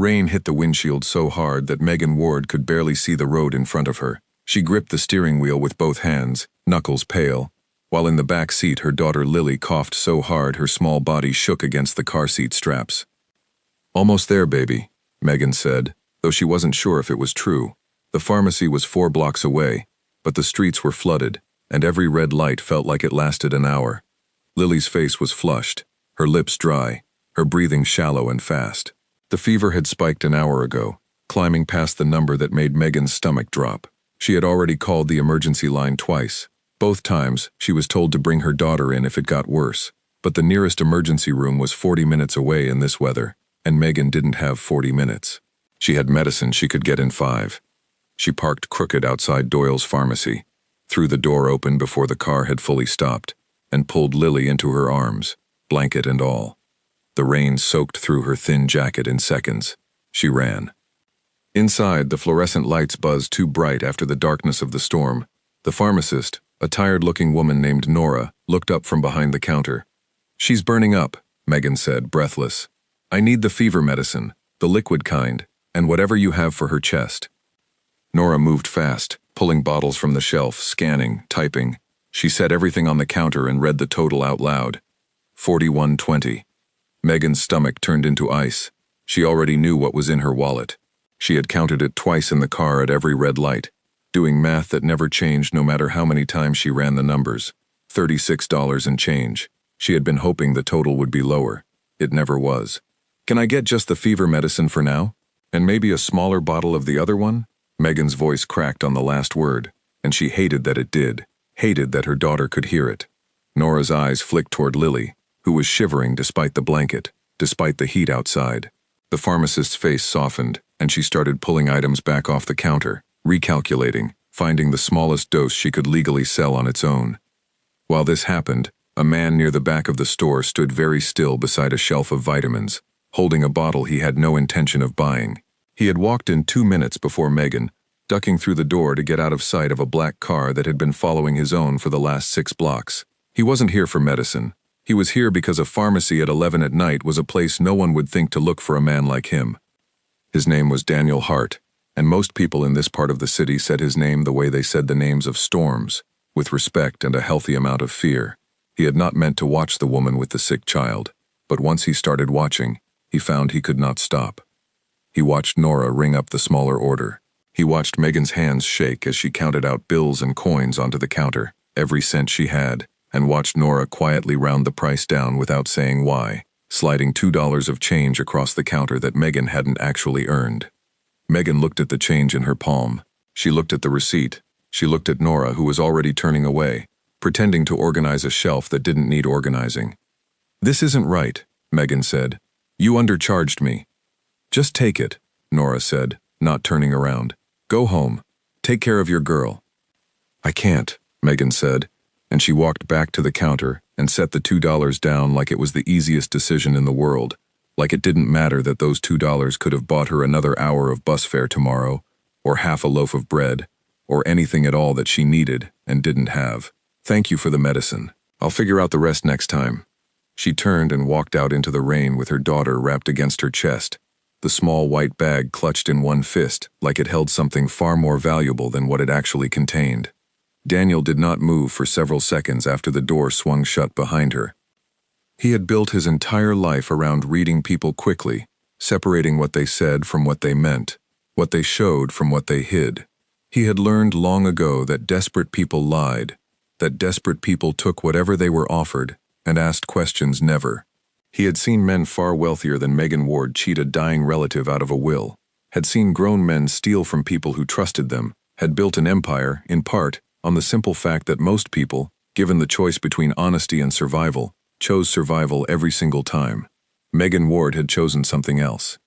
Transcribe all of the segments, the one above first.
Rain hit the windshield so hard that Megan Ward could barely see the road in front of her. She gripped the steering wheel with both hands, knuckles pale, while in the back seat her daughter Lily coughed so hard her small body shook against the car seat straps. "Almost there, baby," Megan said, though she wasn't sure if it was true. The pharmacy was 4 blocks away, but the streets were flooded, and every red light felt like it lasted an hour. Lily's face was flushed, her lips dry, her breathing shallow and fast. The fever had spiked an hour ago, climbing past the number that made Megan's stomach drop. She had already called the emergency line twice. Both times, she was told to bring her daughter in if it got worse, but the nearest emergency room was 40 minutes away in this weather, and Megan didn't have 40 minutes. She had medicine she could get in 5. She parked crooked outside Doyle's pharmacy, threw the door open before the car had fully stopped, and pulled Lily into her arms, blanket and all. The rain soaked through her thin jacket in seconds. She ran. Inside, the fluorescent lights buzzed too bright after the darkness of the storm. The pharmacist, a tired-looking woman named Nora, looked up from behind the counter. "She's burning up," Megan said, breathless. "I need the fever medicine, the liquid kind, and whatever you have for her chest." Nora moved fast, pulling bottles from the shelf, scanning, typing. She set everything on the counter and read the total out loud. 41.20. Megan's stomach turned into ice. She already knew what was in her wallet. She had counted it twice in the car at every red light, doing math that never changed no matter how many times she ran the numbers. $36 and change. She had been hoping the total would be lower. It never was. "Can I get just the fever medicine for now? And maybe a smaller bottle of the other one?" Megan's voice cracked on the last word, and she hated that it did, hated that her daughter could hear it. Nora's eyes flicked toward Lily, who was shivering despite the blanket, despite the heat outside. The pharmacist's face softened, and she started pulling items back off the counter, recalculating, finding the smallest dose she could legally sell on its own. While this happened, a man near the back of the store stood very still beside a shelf of vitamins, holding a bottle he had no intention of buying. He had walked in 2 minutes before Megan, ducking through the door to get out of sight of a black car that had been following his own for the last 6 blocks. He wasn't here for medicine. He was here because a pharmacy at 11 at night was a place no one would think to look for a man like him. His name was Daniel Hart, and most people in this part of the city said his name the way they said the names of storms, with respect and a healthy amount of fear. He had not meant to watch the woman with the sick child, but once he started watching, he found he could not stop. He watched Nora ring up the smaller order. He watched Megan's hands shake as she counted out bills and coins onto the counter, every cent she had, and watched Nora quietly round the price down without saying why, sliding $2 of change across the counter that Megan hadn't actually earned. Megan looked at the change in her palm. She looked at the receipt. She looked at Nora, who was already turning away, pretending to organize a shelf that didn't need organizing. "This isn't right," Megan said. "You undercharged me." "Just take it," Nora said, not turning around. "Go home. Take care of your girl." "I can't," Megan said, and she walked back to the counter and set the $2 down like it was the easiest decision in the world, like it didn't matter that those $2 could have bought her another hour of bus fare tomorrow, or half a loaf of bread, or anything at all that she needed and didn't have. "Thank you for the medicine. I'll figure out the rest next time." She turned and walked out into the rain with her daughter wrapped against her chest, the small white bag clutched in one fist like it held something far more valuable than what it actually contained. Daniel did not move for several seconds after the door swung shut behind her. He had built his entire life around reading people quickly, separating what they said from what they meant, what they showed from what they hid. He had learned long ago that desperate people lied, that desperate people took whatever they were offered and asked questions never. He had seen men far wealthier than Megan Ward cheat a dying relative out of a will, had seen grown men steal from people who trusted them, had built an empire, in part, on the simple fact that most people, given the choice between honesty and survival, chose survival every single time. Megan Ward had chosen something else.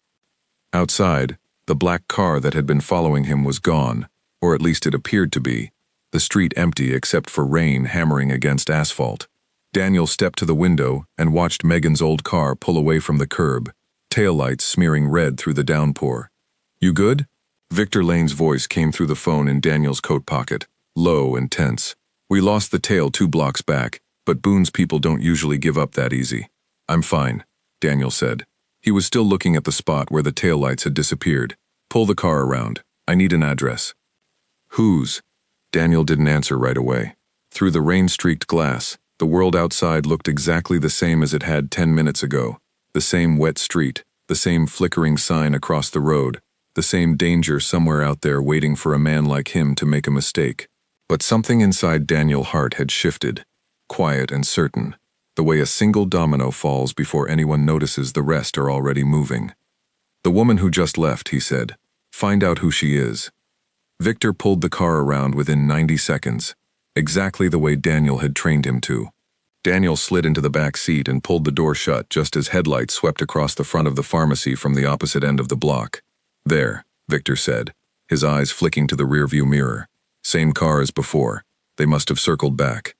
Outside, the black car that had been following him was gone, or at least it appeared to be, the street empty except for rain hammering against asphalt. Daniel stepped to the window and watched Megan's old car pull away from the curb, taillights smearing red through the downpour. "You good?" Victor Lane's voice came through the phone in Daniel's coat pocket, low and tense. "We lost the tail 2 blocks back, but Boone's people don't usually give up that easy." "I'm fine," Daniel said. He was still looking at the spot where the taillights had disappeared. Pull the car around. I need an address. Whose? Daniel didn't answer right away. Through the rain-streaked glass, the world outside looked exactly the same as it had 10 minutes ago. The same wet street, the same flickering sign across the road, the same danger somewhere out there waiting for a man like him to make a mistake. But something inside Daniel's heart had shifted, quiet and certain, the way a single domino falls before anyone notices the rest are already moving. The woman who just left, he said. Find out who she is. Victor pulled the car around within 90 seconds, exactly the way Daniel had trained him to. Daniel slid into the back seat and pulled the door shut just as headlights swept across the front of the pharmacy from the opposite end of the block. There, Victor said, his eyes flicking to the rearview mirror. Same car as before. They must have circled back.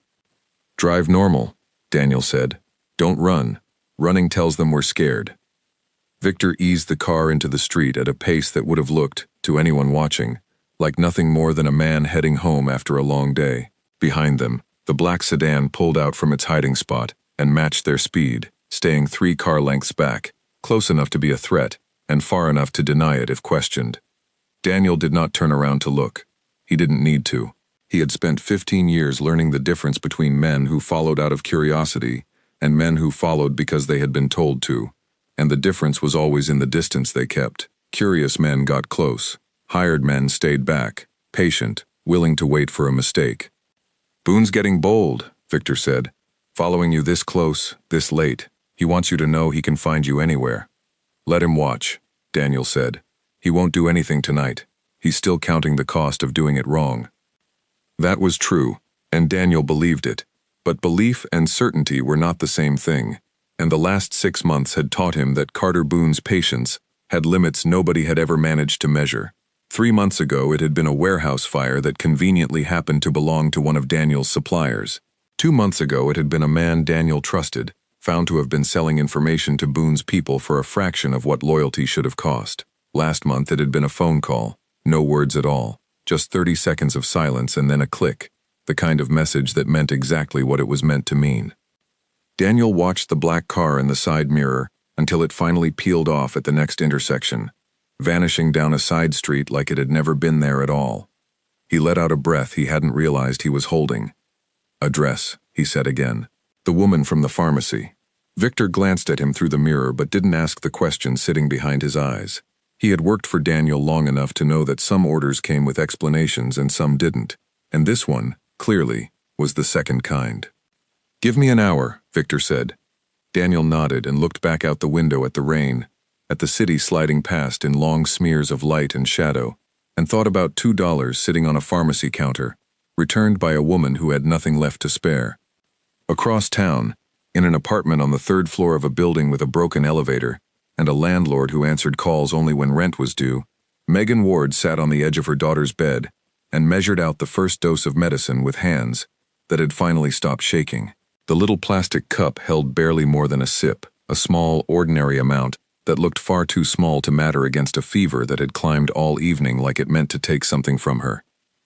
Drive normal, Daniel said. Don't run. Running tells them we're scared. Victor eased the car into the street at a pace that would have looked, to anyone watching, like nothing more than a man heading home after a long day. Behind them, the black sedan pulled out from its hiding spot and matched their speed, staying 3 car lengths back, close enough to be a threat, and far enough to deny it if questioned. Daniel did not turn around to look. He didn't need to. He had spent 15 years learning the difference between men who followed out of curiosity and men who followed because they had been told to, and the difference was always in the distance they kept. Curious men got close. Hired men stayed back, patient, willing to wait for a mistake. Boone's getting bold, Victor said. Following you this close, this late. He wants you to know he can find you anywhere. Let him watch, Daniel said. He won't do anything tonight. He's still counting the cost of doing it wrong. That was true, and Daniel believed it. But belief and certainty were not the same thing, and the last 6 months had taught him that Carter Boone's patience had limits nobody had ever managed to measure. 3 months ago it had been a warehouse fire that conveniently happened to belong to one of Daniel's suppliers. 2 months ago it had been a man Daniel trusted, found to have been selling information to Boone's people for a fraction of what loyalty should have cost. Last month it had been a phone call, no words at all, just 30 seconds of silence and then a click, the kind of message that meant exactly what it was meant to mean. Daniel watched the black car in the side mirror until it finally peeled off at the next intersection, vanishing down a side street like it had never been there at all. He let out a breath he hadn't realized he was holding. Address, he said again. The woman from the pharmacy. Victor glanced at him through the mirror but didn't ask the question sitting behind his eyes. He had worked for Daniel long enough to know that some orders came with explanations and some didn't, and this one, clearly, was the second kind. Give me an hour, Victor said. Daniel nodded and looked back out the window at the rain, at the city sliding past in long smears of light and shadow, and thought about $2 sitting on a pharmacy counter, returned by a woman who had nothing left to spare. Across town, in an apartment on the 3rd floor of a building with a broken elevator, and a landlord who answered calls only when rent was due, Megan Ward sat on the edge of her daughter's bed and measured out the first dose of medicine with hands that had finally stopped shaking. The little plastic cup held barely more than a sip, a small, ordinary amount that looked far too small to matter against a fever that had climbed all evening like it meant to take something from her.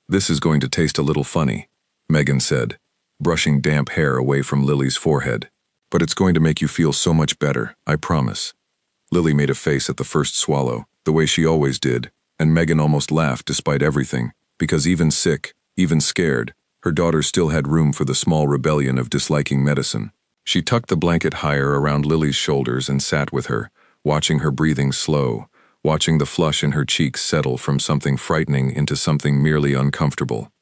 This is going to taste a little funny, Megan said, brushing damp hair away from Lily's forehead. But it's going to make you feel so much better, I promise. Lily made a face at the first swallow, the way she always did, and Megan almost laughed despite everything, because even sick, even scared, her daughter still had room for the small rebellion of disliking medicine. She tucked the blanket higher around Lily's shoulders and sat with her, watching her breathing slow, watching the flush in her cheeks settle from something frightening into something merely uncomfortable.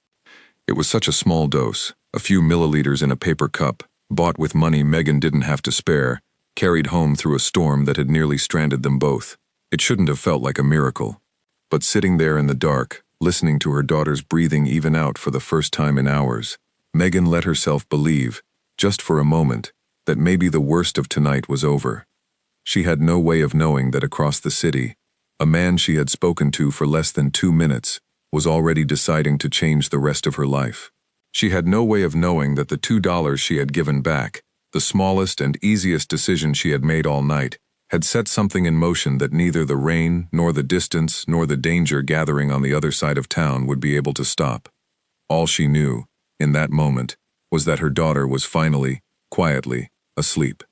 It was such a small dose, a few milliliters in a paper cup, bought with money Megan didn't have to spare, carried home through a storm that had nearly stranded them both. It shouldn't have felt like a miracle. But sitting there in the dark, listening to her daughter's breathing even out for the first time in hours, Megan let herself believe, just for a moment, that maybe the worst of tonight was over. She had no way of knowing that across the city, a man she had spoken to for less than 2 minutes was already deciding to change the rest of her life. She had no way of knowing that the $2 she had given back, the smallest and easiest decision she had made all night, had set something in motion that neither the rain, nor the distance, nor the danger gathering on the other side of town would be able to stop. All she knew, in that moment, was that her daughter was finally, quietly, asleep.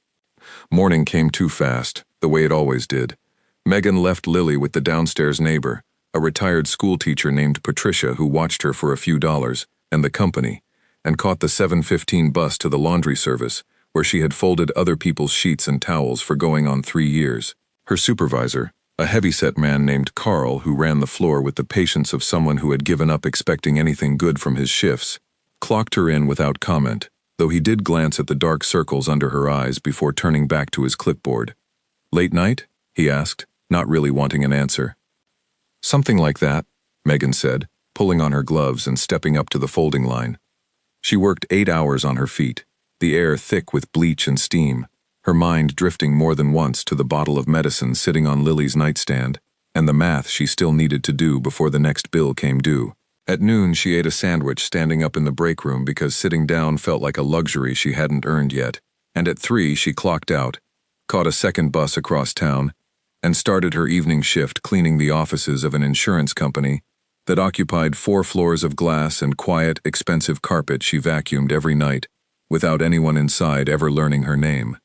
Morning came too fast, the way it always did. Megan left Lily with the downstairs neighbor, a retired schoolteacher named Patricia who watched her for a few dollars, and the company, and caught the 7:15 bus to the laundry service, where she had folded other people's sheets and towels for going on 3 years. Her supervisor, a heavyset man named Carl who ran the floor with the patience of someone who had given up expecting anything good from his shifts, clocked her in without comment, though he did glance at the dark circles under her eyes before turning back to his clipboard. "Late night?" he asked, not really wanting an answer. "Something like that," Megan said, pulling on her gloves and stepping up to the folding line. She worked 8 hours on her feet, the air thick with bleach and steam, her mind drifting more than once to the bottle of medicine sitting on Lily's nightstand, and the math she still needed to do before the next bill came due. At noon, she ate a sandwich standing up in the break room because sitting down felt like a luxury she hadn't earned yet, and at 3 she clocked out, caught a second bus across town, and started her evening shift cleaning the offices of an insurance company that occupied 4 floors of glass and quiet, expensive carpet she vacuumed every night, without anyone inside ever learning her name.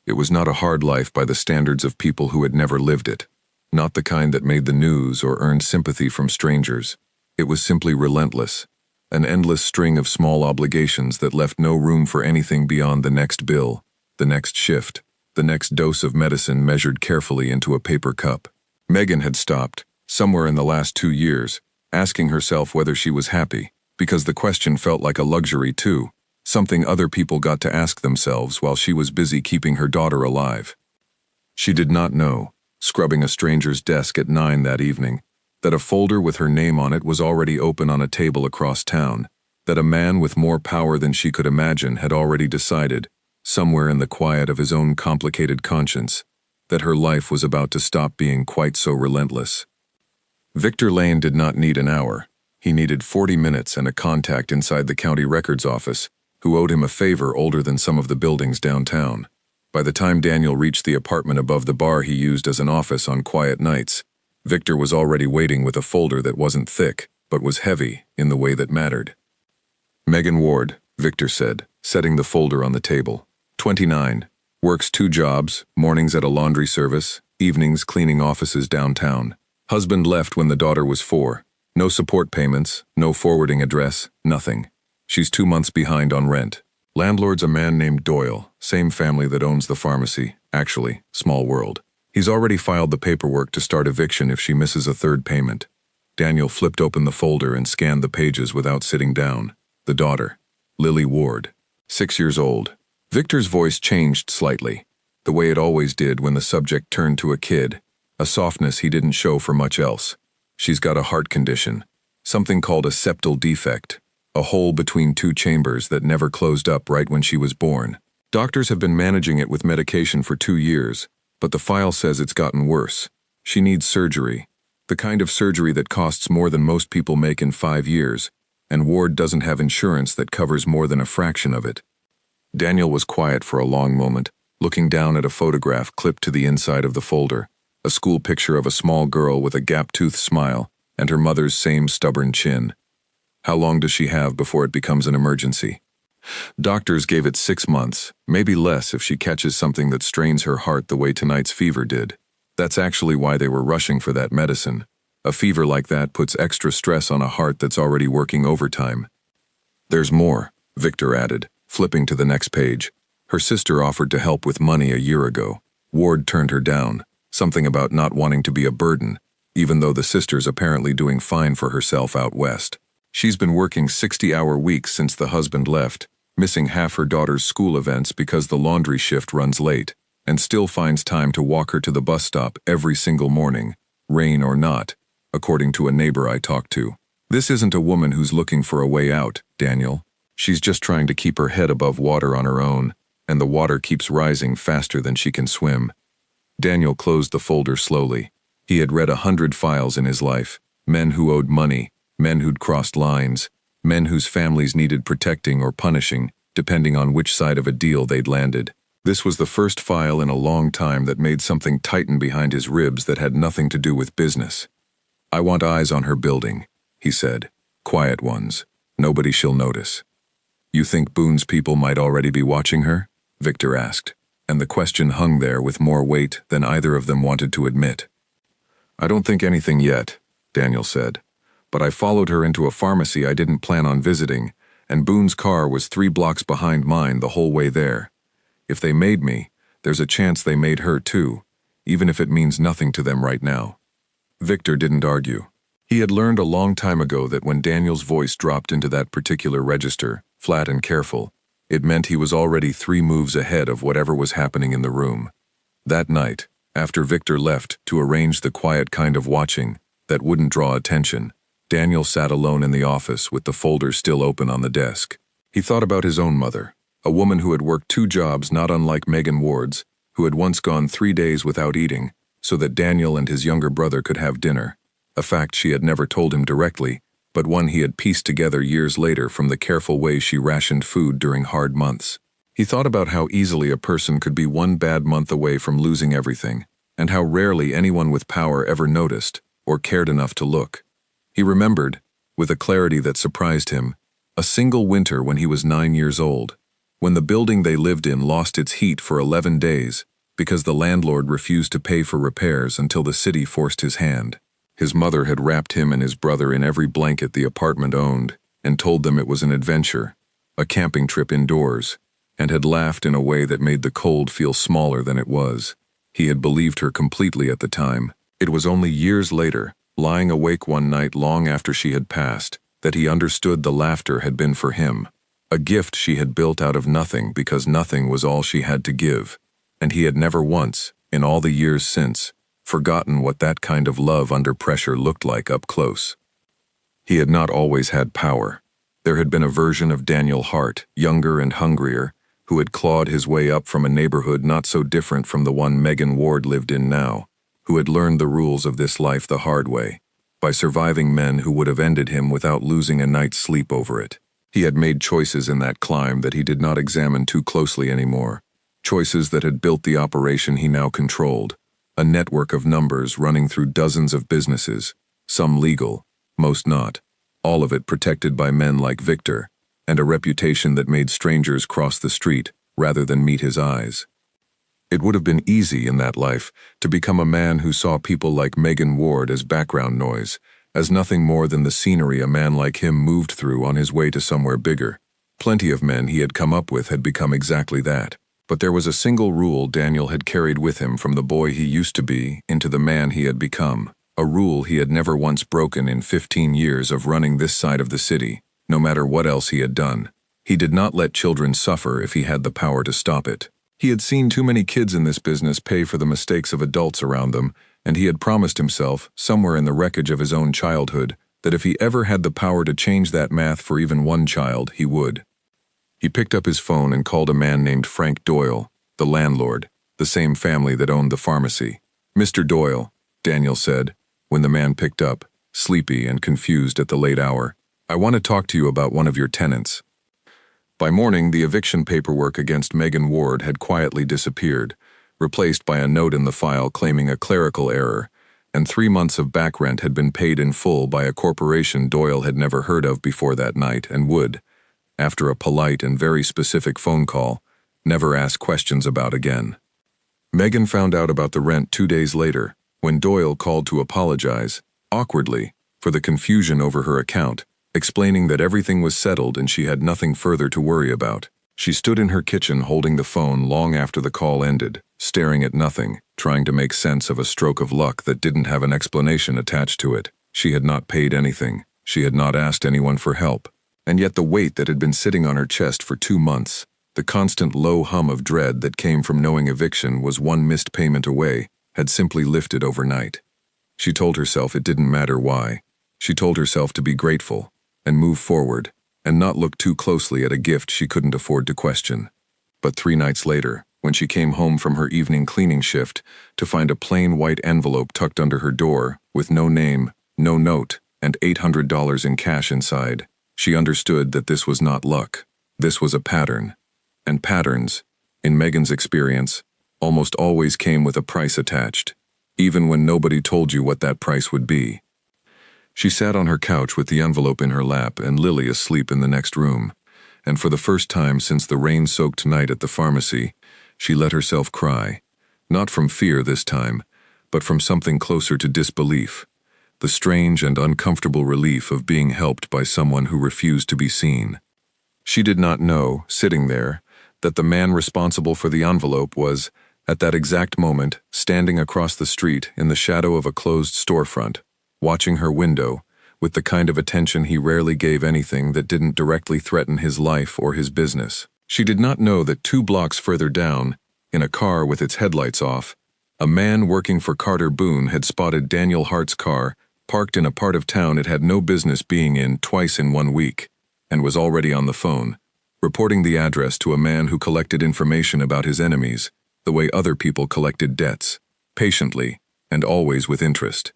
It was not a hard life by the standards of people who had never lived it, not the kind that made the news or earned sympathy from strangers. It was simply relentless, an endless string of small obligations that left no room for anything beyond the next bill, the next shift, the next dose of medicine measured carefully into a paper cup. Megan had stopped, somewhere in the last 2 years, asking herself whether she was happy, because the question felt like a luxury too, something other people got to ask themselves while she was busy keeping her daughter alive. She did not know, scrubbing a stranger's desk at 9 that evening, that a folder with her name on it was already open on a table across town, that a man with more power than she could imagine had already decided, somewhere in the quiet of his own complicated conscience, that her life was about to stop being quite so relentless. Victor Lane did not need an hour. He needed 40 minutes and a contact inside the county records office, who owed him a favor older than some of the buildings downtown. By the time Daniel reached the apartment above the bar he used as an office on quiet nights, Victor was already waiting with a folder that wasn't thick, but was heavy in the way that mattered. "Megan Ward," Victor said, setting the folder on the table. 29. Works 2 jobs, mornings at a laundry service, evenings cleaning offices downtown. Husband left when the daughter was 4. No support payments, no forwarding address, nothing. She's 2 months behind on rent. Landlord's a man named Doyle, same family that owns the pharmacy. Actually, small world. He's already filed the paperwork to start eviction if she misses a 3rd payment. Daniel flipped open the folder and scanned the pages without sitting down. The daughter, Lily Ward, 6 years old. Victor's voice changed slightly, the way it always did when the subject turned to a kid, a softness he didn't show for much else. "She's got a heart condition, something called a septal defect, a hole between 2 chambers that never closed up right when she was born. Doctors have been managing it with medication for 2 years, but the file says it's gotten worse. She needs surgery, the kind of surgery that costs more than most people make in 5 years, and Ward doesn't have insurance that covers more than a fraction of it." Daniel was quiet for a long moment, looking down at a photograph clipped to the inside of the folder, a school picture of a small girl with a gap-toothed smile and her mother's same stubborn chin. "How long does she have before it becomes an emergency?" "Doctors gave it 6 months, maybe less if she catches something that strains her heart the way tonight's fever did. That's actually why they were rushing for that medicine. A fever like that puts extra stress on a heart that's already working overtime." "There's more," Victor added, flipping to the next page. "Her sister offered to help with money a year ago. Ward turned her down, something about not wanting to be a burden, even though the sister's apparently doing fine for herself out west. She's been working 60-hour weeks since the husband left, missing half her daughter's school events because the laundry shift runs late, and still finds time to walk her to the bus stop every single morning, rain or not, according to a neighbor I talked to. This isn't a woman who's looking for a way out, Daniel. She's just trying to keep her head above water on her own, and the water keeps rising faster than she can swim." Daniel closed the folder slowly. He had read 100 files in his life, men who owed money, men who'd crossed lines, men whose families needed protecting or punishing, depending on which side of a deal they'd landed. This was the first file in a long time that made something tighten behind his ribs that had nothing to do with business. "I want eyes on her building," he said. "Quiet ones. Nobody she'll notice." "You think Boone's people might already be watching her?" Victor asked. and the question hung there with more weight than either of them wanted to admit. "I don't think anything yet," Daniel said, "but I followed her into a pharmacy I didn't plan on visiting, and Boone's car was 3 blocks behind mine the whole way there. If they made me, there's a chance they made her too, even if it means nothing to them right now." Victor didn't argue. He had learned a long time ago that when Daniel's voice dropped into that particular register, flat and careful, it meant he was already 3 moves ahead of whatever was happening in the room. That night, after Victor left to arrange the quiet kind of watching that wouldn't draw attention, Daniel sat alone in the office with the folder still open on the desk. He thought about his own mother, a woman who had worked 2 jobs not unlike Megan Ward's, who had once gone 3 days without eating so that Daniel and his younger brother could have dinner, a fact she had never told him directly, but one he had pieced together years later from the careful way she rationed food during hard months. He thought about how easily a person could be 1 bad month away from losing everything, and how rarely anyone with power ever noticed or cared enough to look. He remembered, with a clarity that surprised him, a single winter when he was 9 years old, when the building they lived in lost its heat for 11 days because the landlord refused to pay for repairs until the city forced his hand. His mother had wrapped him and his brother in every blanket the apartment owned and told them it was an adventure, a camping trip indoors, and had laughed in a way that made the cold feel smaller than it was. He had believed her completely at the time. It was only years later, lying awake one night long after she had passed, that he understood the laughter had been for him, a gift she had built out of nothing because nothing was all she had to give, and he had never once, in all the years since, forgotten what that kind of love under pressure looked like up close. He had not always had power. There had been a version of Daniel Hart, younger and hungrier, who had clawed his way up from a neighborhood not so different from the one Megan Ward lived in now, who had learned the rules of this life the hard way, by surviving men who would have ended him without losing a night's sleep over it. He had made choices in that climb that he did not examine too closely anymore, choices that had built the operation he now controlled, a network of numbers running through dozens of businesses, some legal, most not, all of it protected by men like Victor, and a reputation that made strangers cross the street rather than meet his eyes. It would have been easy in that life to become a man who saw people like Megan Ward as background noise, as nothing more than the scenery a man like him moved through on his way to somewhere bigger. Plenty of men he had come up with had become exactly that. But there was a single rule Daniel had carried with him from the boy he used to be into the man he had become, a rule he had never once broken in 15 years of running this side of the city, no matter what else he had done. He did not let children suffer if he had the power to stop it. He had seen too many kids in this business pay for the mistakes of adults around them, and he had promised himself, somewhere in the wreckage of his own childhood, that if he ever had the power to change that math for even one child, he would. He picked up his phone and called a man named Frank Doyle, the landlord, the same family that owned the pharmacy. "Mr. Doyle," Daniel said, when the man picked up, sleepy and confused at the late hour, "I want to talk to you about one of your tenants." By morning, the eviction paperwork against Megan Ward had quietly disappeared, replaced by a note in the file claiming a clerical error, and 3 months of back rent had been paid in full by a corporation Doyle had never heard of before that night and would, after a polite and very specific phone call, never ask questions about again. Megan found out about the rent 2 days later, when Doyle called to apologize, awkwardly, for the confusion over her account, explaining that everything was settled and she had nothing further to worry about. She stood in her kitchen holding the phone long after the call ended, staring at nothing, trying to make sense of a stroke of luck that didn't have an explanation attached to it. She had not paid anything. She had not asked anyone for help. And yet the weight that had been sitting on her chest for 2 months, the constant low hum of dread that came from knowing eviction was one missed payment away, had simply lifted overnight. She told herself it didn't matter why. She told herself to be grateful, and move forward, and not look too closely at a gift she couldn't afford to question. But 3 nights later, when she came home from her evening cleaning shift to find a plain white envelope tucked under her door, with no name, no note, and $800 in cash inside, she understood that this was not luck. This was a pattern. And patterns, in Megan's experience, almost always came with a price attached, even when nobody told you what that price would be. She sat on her couch with the envelope in her lap and Lily asleep in the next room, and for the first time since the rain-soaked night at the pharmacy, She let herself cry. Not from fear this time, but from something closer to disbelief. The strange and uncomfortable relief of being helped by someone who refused to be seen. She did not know, sitting there, that the man responsible for the envelope was, at that exact moment, standing across the street in the shadow of a closed storefront, watching her window, with the kind of attention he rarely gave anything that didn't directly threaten his life or his business. She did not know that 2 blocks further down, in a car with its headlights off, a man working for Carter Boone had spotted Daniel Hart's car parked in a part of town it had no business being in twice in 1 week, and was already on the phone, reporting the address to a man who collected information about his enemies, the way other people collected debts, patiently and always with interest.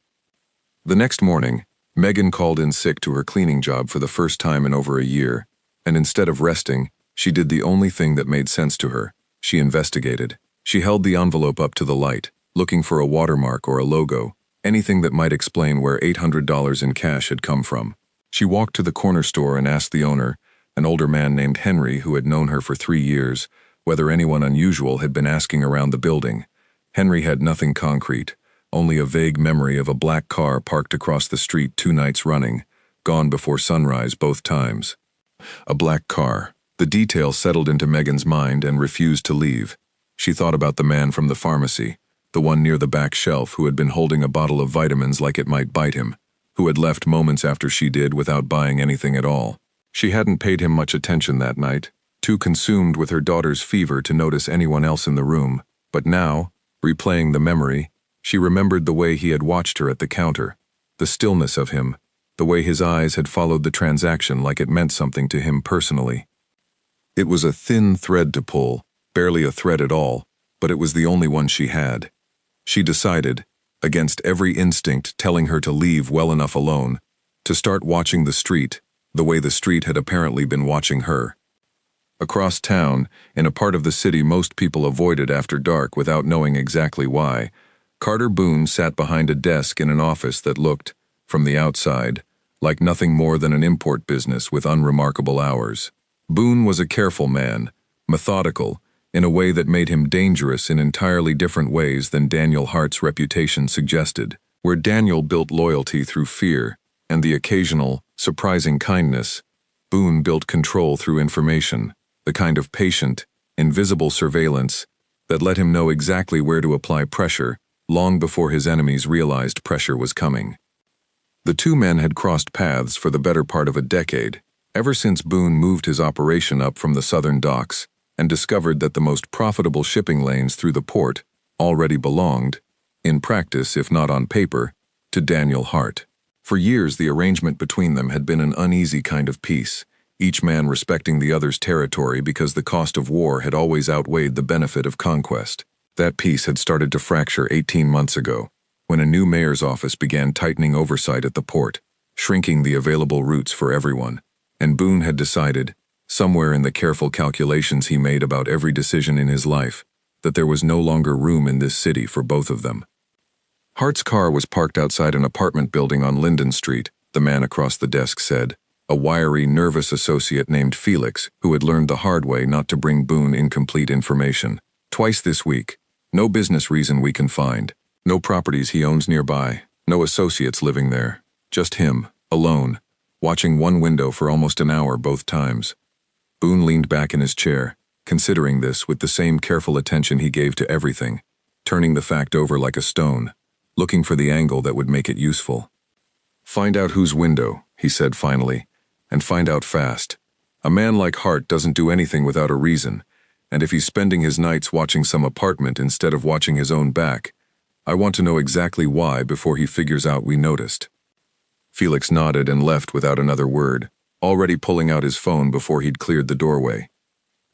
The next morning, Megan called in sick to her cleaning job for the first time in over a year, and instead of resting, she did the only thing that made sense to her. She investigated. She held the envelope up to the light, looking for a watermark or a logo, anything that might explain where $800 in cash had come from. She walked to the corner store and asked the owner, an older man named Henry who had known her for 3 years, whether anyone unusual had been asking around the building. Henry had nothing concrete, only a vague memory of a black car parked across the street 2 nights running, gone before sunrise both times. A black car. The detail settled into Megan's mind and refused to leave. She thought about the man from the pharmacy, the one near the back shelf who had been holding a bottle of vitamins like it might bite him, who had left moments after she did without buying anything at all. She hadn't paid him much attention that night, too consumed with her daughter's fever to notice anyone else in the room, but now, replaying the memory, she remembered the way he had watched her at the counter, the stillness of him, the way his eyes had followed the transaction like it meant something to him personally. It was a thin thread to pull, barely a thread at all, but it was the only one she had. She decided, against every instinct telling her to leave well enough alone, to start watching the street, the way the street had apparently been watching her. Across town, in a part of the city most people avoided after dark without knowing exactly why, Carter Boone sat behind a desk in an office that looked, from the outside, like nothing more than an import business with unremarkable hours. Boone was a careful man, methodical, in a way that made him dangerous in entirely different ways than Daniel Hart's reputation suggested. Where Daniel built loyalty through fear and the occasional, surprising kindness, Boone built control through information, the kind of patient, invisible surveillance that let him know exactly where to apply pressure long before his enemies realized pressure was coming. The 2 men had crossed paths for the better part of a decade, ever since Boone moved his operation up from the southern docks and discovered that the most profitable shipping lanes through the port already belonged, in practice if not on paper, to Daniel Hart. For years the arrangement between them had been an uneasy kind of peace, each man respecting the other's territory because the cost of war had always outweighed the benefit of conquest. That peace had started to fracture 18 months ago, when a new mayor's office began tightening oversight at the port, shrinking the available routes for everyone. And Boone had decided, somewhere in the careful calculations he made about every decision in his life, that there was no longer room in this city for both of them. Hart's car was parked outside an apartment building on Linden Street, the man across the desk said, a wiry, nervous associate named Felix, who had learned the hard way not to bring Boone incomplete information. Twice this week. No business reason we can find. No properties he owns nearby. No associates living there. Just him, alone, watching one window for almost an hour both times. Boone leaned back in his chair, considering this with the same careful attention he gave to everything, turning the fact over like a stone, looking for the angle that would make it useful. Find out whose window, he said finally, and find out fast. A man like Hart doesn't do anything without a reason, and if he's spending his nights watching some apartment instead of watching his own back, I want to know exactly why before he figures out we noticed. Felix nodded and left without another word, already pulling out his phone before he'd cleared the doorway.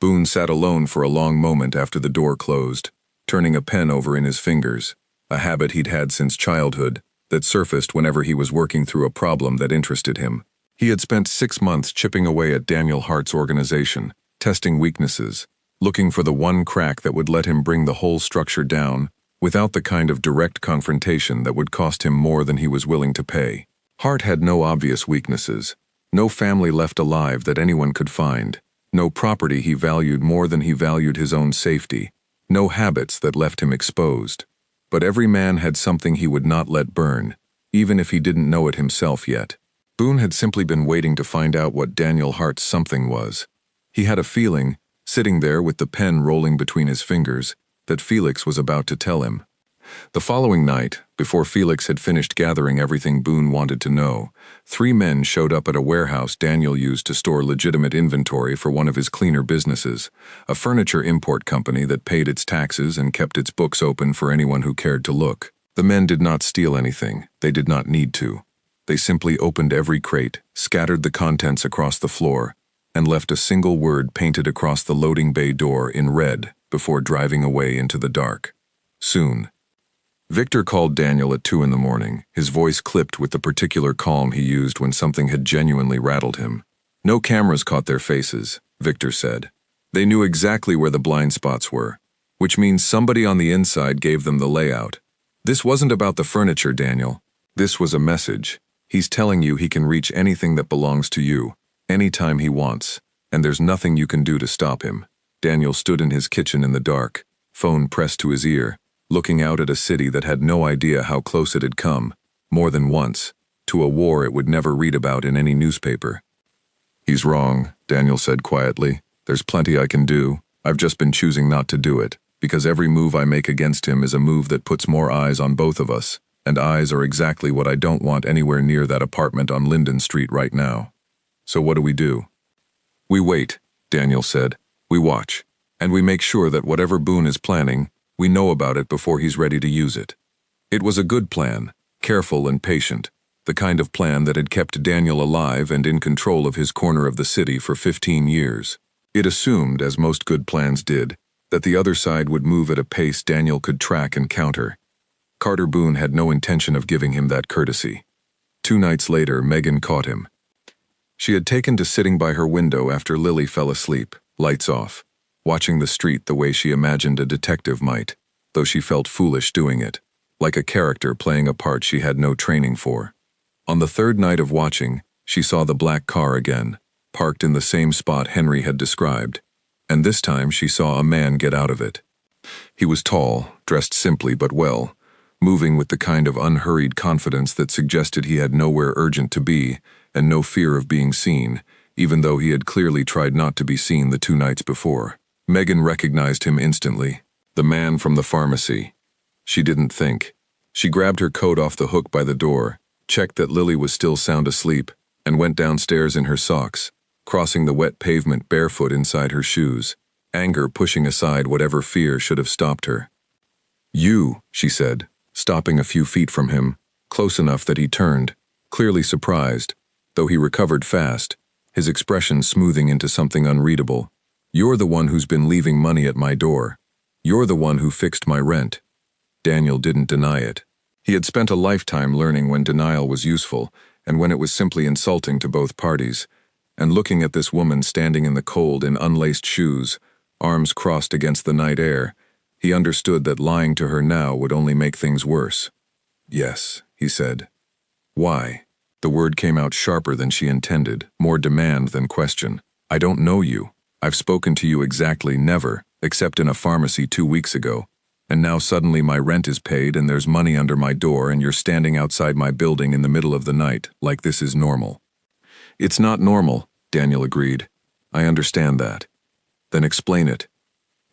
Boone sat alone for a long moment after the door closed, turning a pen over in his fingers, a habit he'd had since childhood that surfaced whenever he was working through a problem that interested him. He had spent 6 months chipping away at Daniel Hart's organization, testing weaknesses, looking for the one crack that would let him bring the whole structure down without the kind of direct confrontation that would cost him more than he was willing to pay. Hart had no obvious weaknesses, no family left alive that anyone could find, no property he valued more than he valued his own safety, no habits that left him exposed. But every man had something he would not let burn, even if he didn't know it himself yet. Boone had simply been waiting to find out what Daniel Hart's something was. He had a feeling, sitting there with the pen rolling between his fingers, that Felix was about to tell him. The following night, before Felix had finished gathering everything Boone wanted to know, 3 men showed up at a warehouse Daniel used to store legitimate inventory for one of his cleaner businesses, a furniture import company that paid its taxes and kept its books open for anyone who cared to look. The men did not steal anything. They did not need to. They simply opened every crate, scattered the contents across the floor, and left a single word painted across the loading bay door in red before driving away into the dark. Soon. Victor called Daniel at 2 in the morning, his voice clipped with the particular calm he used when something had genuinely rattled him. No cameras caught their faces, Victor said. They knew exactly where the blind spots were, which means somebody on the inside gave them the layout. This wasn't about the furniture, Daniel. This was a message. He's telling you he can reach anything that belongs to you, anytime he wants, and there's nothing you can do to stop him. Daniel stood in his kitchen in the dark, phone pressed to his ear, looking out at a city that had no idea how close it had come, more than once, to a war it would never read about in any newspaper. He's wrong, Daniel said quietly. There's plenty I can do. I've just been choosing not to do it, because every move I make against him is a move that puts more eyes on both of us, and eyes are exactly what I don't want anywhere near that apartment on Linden Street right now. So what do? We wait, Daniel said. We watch, and we make sure that whatever Boone is planning, we know about it before he's ready to use it. It was a good plan, careful and patient, the kind of plan that had kept Daniel alive and in control of his corner of the city for 15 years. It assumed, as most good plans did, that the other side would move at a pace Daniel could track and counter. Carter Boone had no intention of giving him that courtesy. 2 nights later, Megan caught him. She had taken to sitting by her window after Lily fell asleep, lights off, watching the street the way she imagined a detective might, though she felt foolish doing it, like a character playing a part she had no training for. On the 3rd night of watching, she saw the black car again, parked in the same spot Henry had described, and this time she saw a man get out of it. He was tall, dressed simply but well, moving with the kind of unhurried confidence that suggested he had nowhere urgent to be and no fear of being seen, even though he had clearly tried not to be seen the 2 nights before. Megan recognized him instantly, the man from the pharmacy. She didn't think. She grabbed her coat off the hook by the door, checked that Lily was still sound asleep, and went downstairs in her socks, crossing the wet pavement barefoot inside her shoes, anger pushing aside whatever fear should have stopped her. "You," she said, stopping a few feet from him, close enough that he turned, clearly surprised, though he recovered fast, his expression smoothing into something unreadable. "You're the one who's been leaving money at my door. You're the one who fixed my rent." Daniel didn't deny it. He had spent a lifetime learning when denial was useful and when it was simply insulting to both parties, and looking at this woman standing in the cold in unlaced shoes, arms crossed against the night air, he understood that lying to her now would only make things worse. "Yes," he said. "Why?" The word came out sharper than she intended, more demand than question. "I don't know you. I've spoken to you exactly never, except in a pharmacy 2 weeks ago. And now suddenly my rent is paid and there's money under my door and you're standing outside my building in the middle of the night, like this is normal." "It's not normal," Daniel agreed. "I understand that." "Then explain it."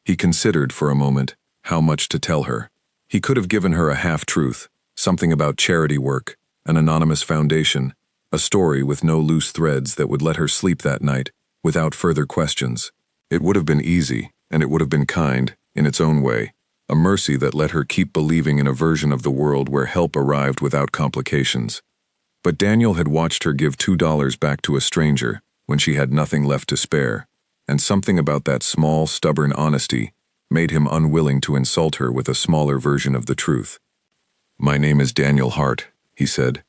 He considered for a moment how much to tell her. He could have given her a half-truth, something about charity work, an anonymous foundation, a story with no loose threads that would let her sleep that night, without further questions. It would have been easy, and it would have been kind, in its own way, a mercy that let her keep believing in a version of the world where help arrived without complications. But Daniel had watched her give $2 back to a stranger when she had nothing left to spare, and something about that small, stubborn honesty made him unwilling to insult her with a smaller version of the truth. "My name is Daniel Hart," he said.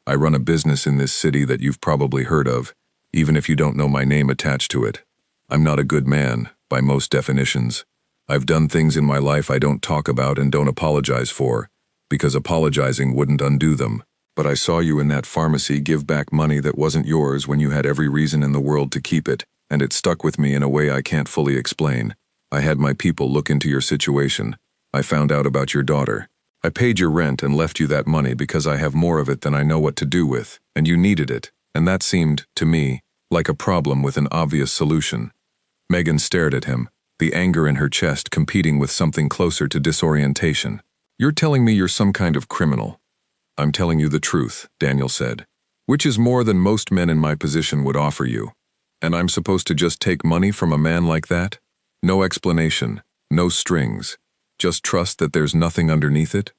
"I run a business in this city that you've probably heard of, even if you don't know my name attached to it. I'm not a good man, by most definitions. I've done things in my life I don't talk about and don't apologize for, because apologizing wouldn't undo them. But I saw you in that pharmacy give back money that wasn't yours when you had every reason in the world to keep it, and it stuck with me in a way I can't fully explain. I had my people look into your situation. I found out about your daughter. I paid your rent and left you that money because I have more of it than I know what to do with, and you needed it, and that seemed, to me, like a problem with an obvious solution. Megan stared at him, the anger in her chest competing with something closer to disorientation. You're telling me you're some kind of criminal. I'm telling you the truth, Daniel said, which is more than most men in my position would offer you. And I'm supposed to just take money from a man like that? No explanation, no strings. Just trust that there's nothing underneath it?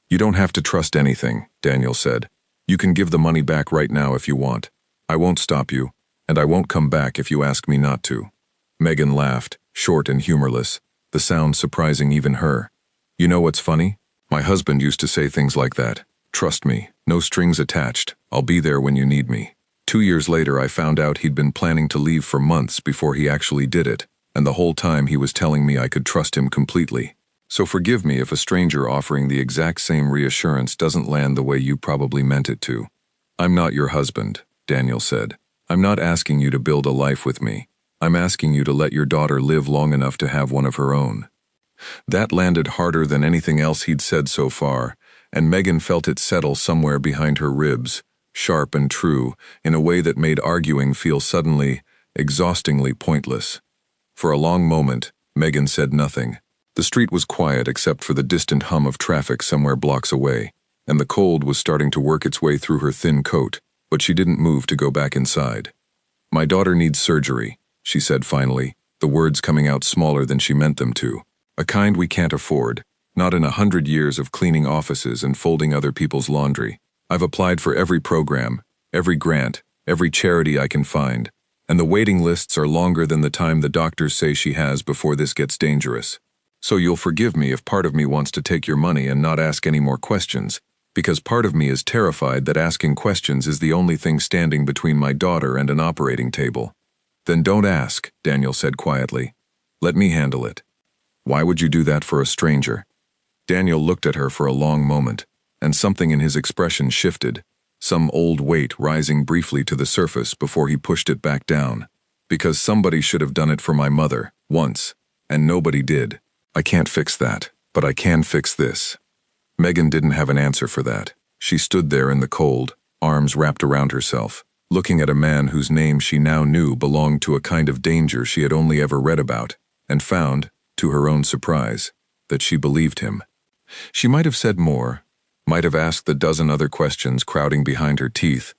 You don't have to trust anything, Daniel said. You can give the money back right now if you want. I won't stop you, and I won't come back if you ask me not to. Megan laughed, short and humorless, the sound surprising even her. You know what's funny? My husband used to say things like that. Trust me, no strings attached. I'll be there when you need me. 2 years later, I found out he'd been planning to leave for months before he actually did it, and the whole time he was telling me I could trust him completely. So forgive me if a stranger offering the exact same reassurance doesn't land the way you probably meant it to. I'm not your husband, Daniel said. I'm not asking you to build a life with me. I'm asking you to let your daughter live long enough to have one of her own. That landed harder than anything else he'd said so far, and Megan felt it settle somewhere behind her ribs, sharp and true, in a way that made arguing feel suddenly, exhaustingly pointless. For a long moment, Megan said nothing. The street was quiet except for the distant hum of traffic somewhere blocks away, and the cold was starting to work its way through her thin coat, but she didn't move to go back inside. My daughter needs surgery, she said finally, the words coming out smaller than she meant them to. A kind we can't afford, not in 100 years of cleaning offices and folding other people's laundry. I've applied for every program, every grant, every charity I can find, and the waiting lists are longer than the time the doctors say she has before this gets dangerous. So you'll forgive me if part of me wants to take your money and not ask any more questions, because part of me is terrified that asking questions is the only thing standing between my daughter and an operating table. Then don't ask, Daniel said quietly. Let me handle it. Why would you do that for a stranger? Daniel looked at her for a long moment, and something in his expression shifted, some old weight rising briefly to the surface before he pushed it back down. Because somebody should have done it for my mother, once, and nobody did. I can't fix that, but I can fix this. Megan didn't have an answer for that. She stood there in the cold, arms wrapped around herself, looking at a man whose name she now knew belonged to a kind of danger she had only ever read about, and found, to her own surprise, that she believed him. She might have said more, might have asked the dozen other questions crowding behind her teeth,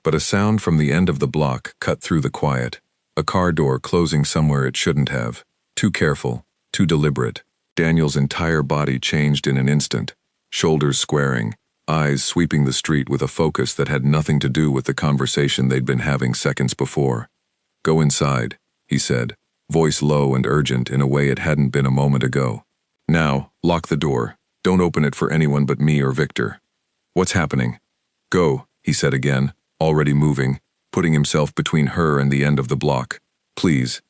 but a sound from the end of the block cut through the quiet, a car door closing somewhere it shouldn't have, too careful, too deliberate. Daniel's entire body changed in an instant, shoulders squaring, eyes sweeping the street with a focus that had nothing to do with the conversation they'd been having seconds before. Go inside, he said, voice low and urgent in a way it hadn't been a moment ago. Now, lock the door. Don't open it for anyone but me or Victor. What's happening? Go, he said again, already moving, putting himself between her and the end of the block. Please.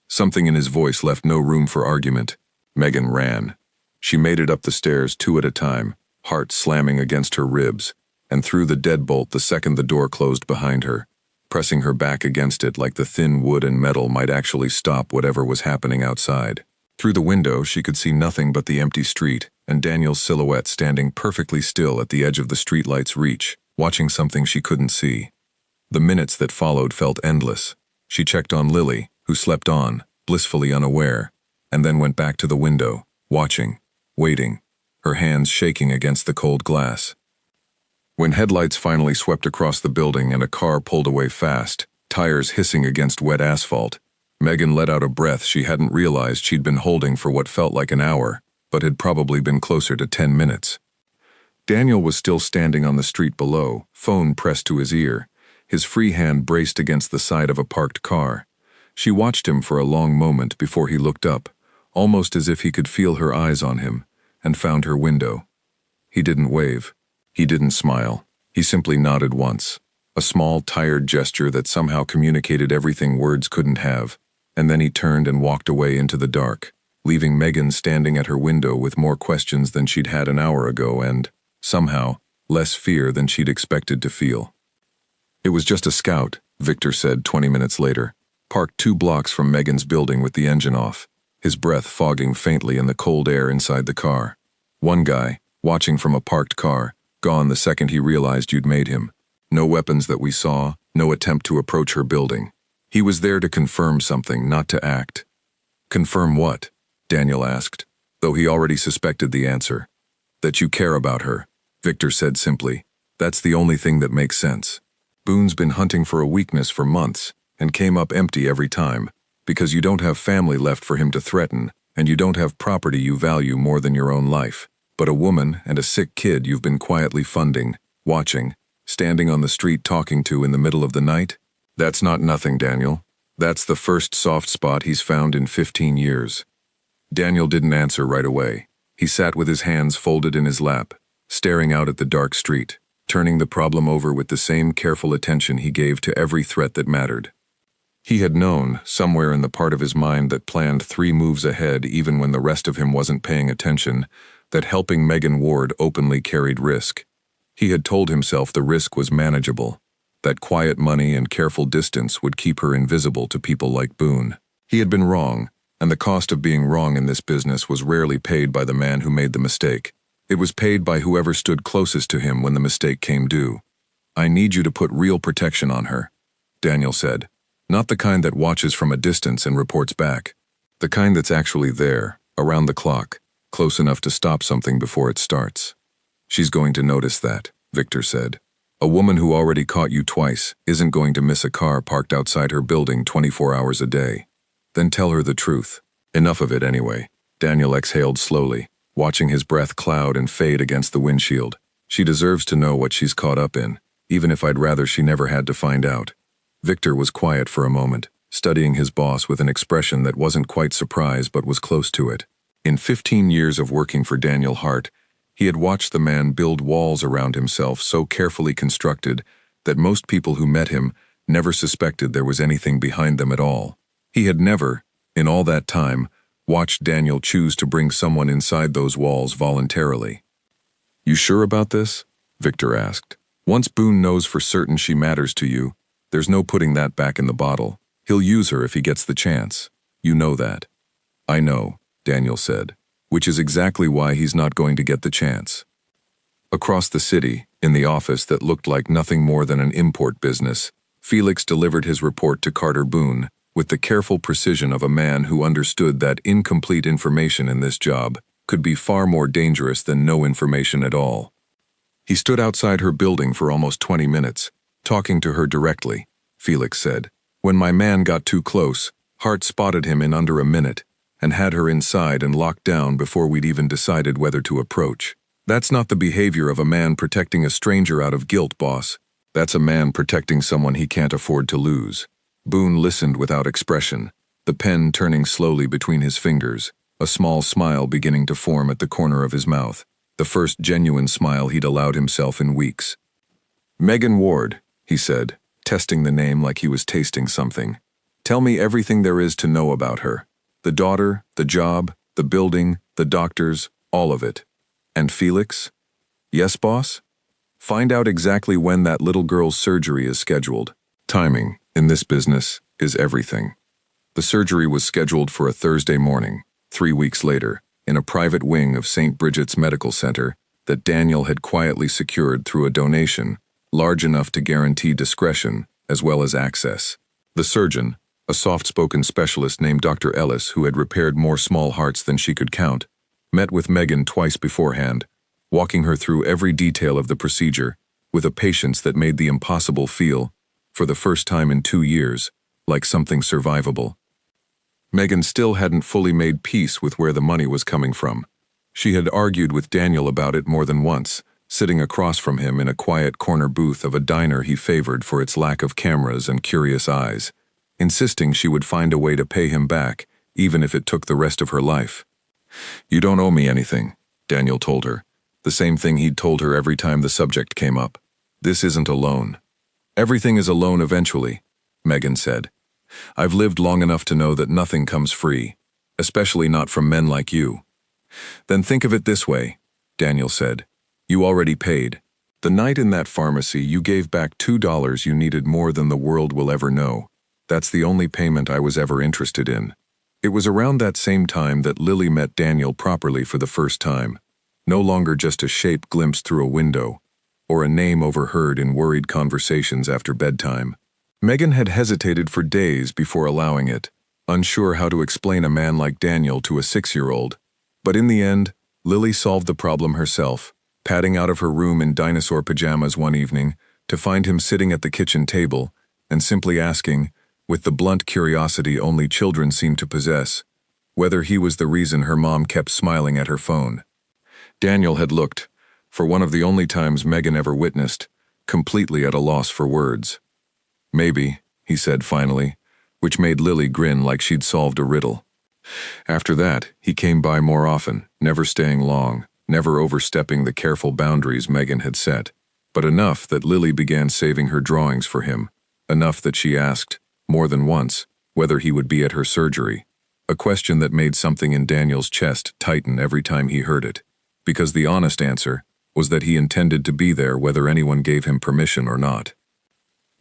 Something in his voice left no room for argument. Megan ran. She made it up the stairs 2 at a time, heart slamming against her ribs, and threw the deadbolt the second the door closed behind her, pressing her back against it like the thin wood and metal might actually stop whatever was happening outside. Through the window, she could see nothing but the empty street, and Daniel's silhouette standing perfectly still at the edge of the streetlight's reach, watching something she couldn't see. The minutes that followed felt endless. She checked on Lily, who slept on, blissfully unaware, and then went back to the window, watching, waiting, her hands shaking against the cold glass. When headlights finally swept across the building and a car pulled away fast, tires hissing against wet asphalt, Megan let out a breath she hadn't realized she'd been holding for what felt like an hour, but had probably been closer to 10 minutes. Daniel was still standing on the street below, phone pressed to his ear, his free hand braced against the side of a parked car. She watched him for a long moment before he looked up, almost as if he could feel her eyes on him, and found her window. He didn't wave. He didn't smile. He simply nodded once, a small, tired gesture that somehow communicated everything words couldn't have, and then he turned and walked away into the dark, leaving Megan standing at her window with more questions than she'd had an hour ago and, somehow, less fear than she'd expected to feel. It was just a scout, Victor said 20 minutes later, parked 2 blocks from Megan's building with the engine off. his breath fogging faintly in the cold air inside the car. One guy, watching from a parked car, gone the second he realized you'd made him. No weapons that we saw, no attempt to approach her building. He was there to confirm something, not to act. Confirm what? Daniel asked, though he already suspected the answer. That you care about her, Victor said simply. That's the only thing that makes sense. Boone's been hunting for a weakness for months, and came up empty every time, because you don't have family left for him to threaten, and you don't have property you value more than your own life, but a woman and a sick kid you've been quietly funding, watching, standing on the street talking to in the middle of the night? That's not nothing, Daniel. That's the first soft spot he's found in 15 years. Daniel didn't answer right away. He sat with his hands folded in his lap, staring out at the dark street, turning the problem over with the same careful attention he gave to every threat that mattered. He had known, somewhere in the part of his mind that planned 3 moves ahead even when the rest of him wasn't paying attention, that helping Megan Ward openly carried risk. He had told himself the risk was manageable, that quiet money and careful distance would keep her invisible to people like Boone. He had been wrong, and the cost of being wrong in this business was rarely paid by the man who made the mistake. It was paid by whoever stood closest to him when the mistake came due. I need you to put real protection on her, Daniel said. Not the kind that watches from a distance and reports back. The kind that's actually there, around the clock, close enough to stop something before it starts. She's going to notice that, Victor said. A woman who already caught you twice isn't going to miss a car parked outside her building 24 hours a day. Then tell her the truth. Enough of it anyway. Daniel exhaled slowly, watching his breath cloud and fade against the windshield. She deserves to know what she's caught up in, even if I'd rather she never had to find out. Victor was quiet for a moment, studying his boss with an expression that wasn't quite surprise but was close to it. In 15 years of working for Daniel Hart, he had watched the man build walls around himself so carefully constructed that most people who met him never suspected there was anything behind them at all. He had never, in all that time, watched Daniel choose to bring someone inside those walls voluntarily. You sure about this? Victor asked. Once Boone knows for certain she matters to you, there's no putting that back in the bottle. He'll use her if he gets the chance. You know that. I know, Daniel said, which is exactly why he's not going to get the chance. Across the city, in the office that looked like nothing more than an import business, Felix delivered his report to Carter Boone with the careful precision of a man who understood that incomplete information in this job could be far more dangerous than no information at all. He stood outside her building for almost 20 minutes, talking to her directly, Felix said. When my man got too close, Hart spotted him in under a minute and had her inside and locked down before we'd even decided whether to approach. That's not the behavior of a man protecting a stranger out of guilt, boss. That's a man protecting someone he can't afford to lose. Boone listened without expression, the pen turning slowly between his fingers, a small smile beginning to form at the corner of his mouth, the first genuine smile he'd allowed himself in weeks. Megan Ward, he said, testing the name like he was tasting something. Tell me everything there is to know about her. The daughter, the job, the building, the doctors, all of it. And Felix? Yes, boss? Find out exactly when that little girl's surgery is scheduled. Timing, in this business, is everything. The surgery was scheduled for a Thursday morning, 3 weeks later, in a private wing of St. Bridget's Medical Center that Daniel had quietly secured through a donation, large enough to guarantee discretion as well as access. The surgeon, a soft-spoken specialist named Dr. Ellis who had repaired more small hearts than she could count, met with Megan twice beforehand, walking her through every detail of the procedure with a patience that made the impossible feel, for the first time in 2 years, like something survivable. Megan still hadn't fully made peace with where the money was coming from. She had argued with Daniel about it more than once, sitting across from him in a quiet corner booth of a diner he favored for its lack of cameras and curious eyes, insisting she would find a way to pay him back, even if it took the rest of her life. You don't owe me anything, Daniel told her, the same thing he'd told her every time the subject came up. This isn't a loan. Everything is a loan eventually, Megan said. I've lived long enough to know that nothing comes free, especially not from men like you. Then think of it this way, Daniel said. You already paid. The night in that pharmacy, you gave back $2 you needed more than the world will ever know. That's the only payment I was ever interested in. It was around that same time that Lily met Daniel properly for the first time, no longer just a shape glimpsed through a window, or a name overheard in worried conversations after bedtime. Megan had hesitated for days before allowing it, unsure how to explain a man like Daniel to a 6-year-old. But in the end, Lily solved the problem herself, padding out of her room in dinosaur pajamas one evening to find him sitting at the kitchen table and simply asking, with the blunt curiosity only children seem to possess, whether he was the reason her mom kept smiling at her phone. Daniel had looked, for one of the only times Megan ever witnessed, completely at a loss for words. "Maybe," he said finally, which made Lily grin like she'd solved a riddle. After that, he came by more often, never staying long, never overstepping the careful boundaries Megan had set, but enough that Lily began saving her drawings for him, enough that she asked, more than once, whether he would be at her surgery, a question that made something in Daniel's chest tighten every time he heard it, because the honest answer was that he intended to be there whether anyone gave him permission or not.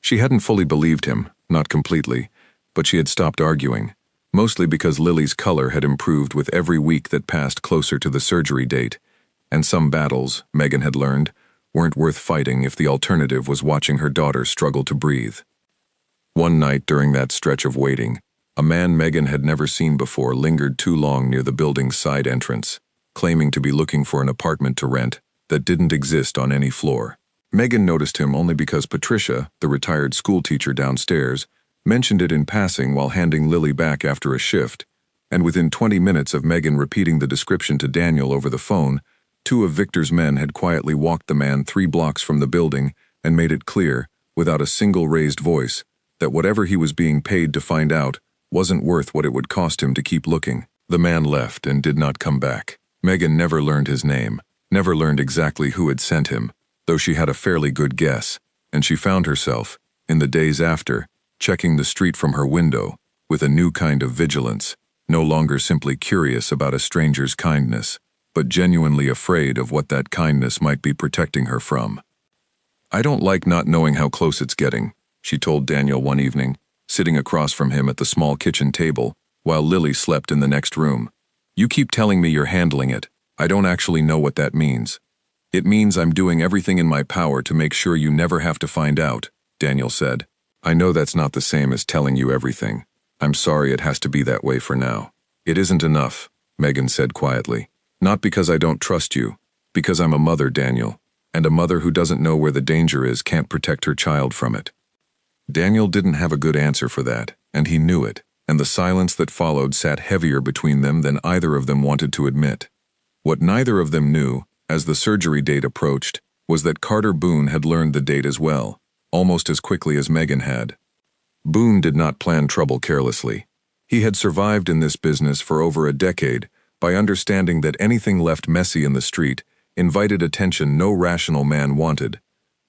She hadn't fully believed him, not completely, but she had stopped arguing, mostly because Lily's color had improved with every week that passed closer to the surgery date, and some battles, Megan had learned, weren't worth fighting if the alternative was watching her daughter struggle to breathe. One night during that stretch of waiting, a man Megan had never seen before lingered too long near the building's side entrance, claiming to be looking for an apartment to rent that didn't exist on any floor. Megan noticed him only because Patricia, the retired schoolteacher downstairs, mentioned it in passing while handing Lily back after a shift, and within 20 minutes of Megan repeating the description to Daniel over the phone, 2 of Victor's men had quietly walked the man 3 blocks from the building and made it clear, without a single raised voice, that whatever he was being paid to find out wasn't worth what it would cost him to keep looking. The man left and did not come back. Megan never learned his name, never learned exactly who had sent him, though she had a fairly good guess, and she found herself, in the days after, checking the street from her window, with a new kind of vigilance, no longer simply curious about a stranger's kindness, but genuinely afraid of what that kindness might be protecting her from. "I don't like not knowing how close it's getting," she told Daniel one evening, sitting across from him at the small kitchen table, while Lily slept in the next room. "You keep telling me you're handling it. I don't actually know what that means." "It means I'm doing everything in my power to make sure you never have to find out," Daniel said. "I know that's not the same as telling you everything. I'm sorry it has to be that way for now." "It isn't enough," Megan said quietly. "Not because I don't trust you, because I'm a mother, Daniel, and a mother who doesn't know where the danger is can't protect her child from it." Daniel didn't have a good answer for that, and he knew it, and the silence that followed sat heavier between them than either of them wanted to admit. What neither of them knew, as the surgery date approached, was that Carter Boone had learned the date as well, almost as quickly as Megan had. Boone did not plan trouble carelessly. He had survived in this business for over a decade by understanding that anything left messy in the street invited attention no rational man wanted,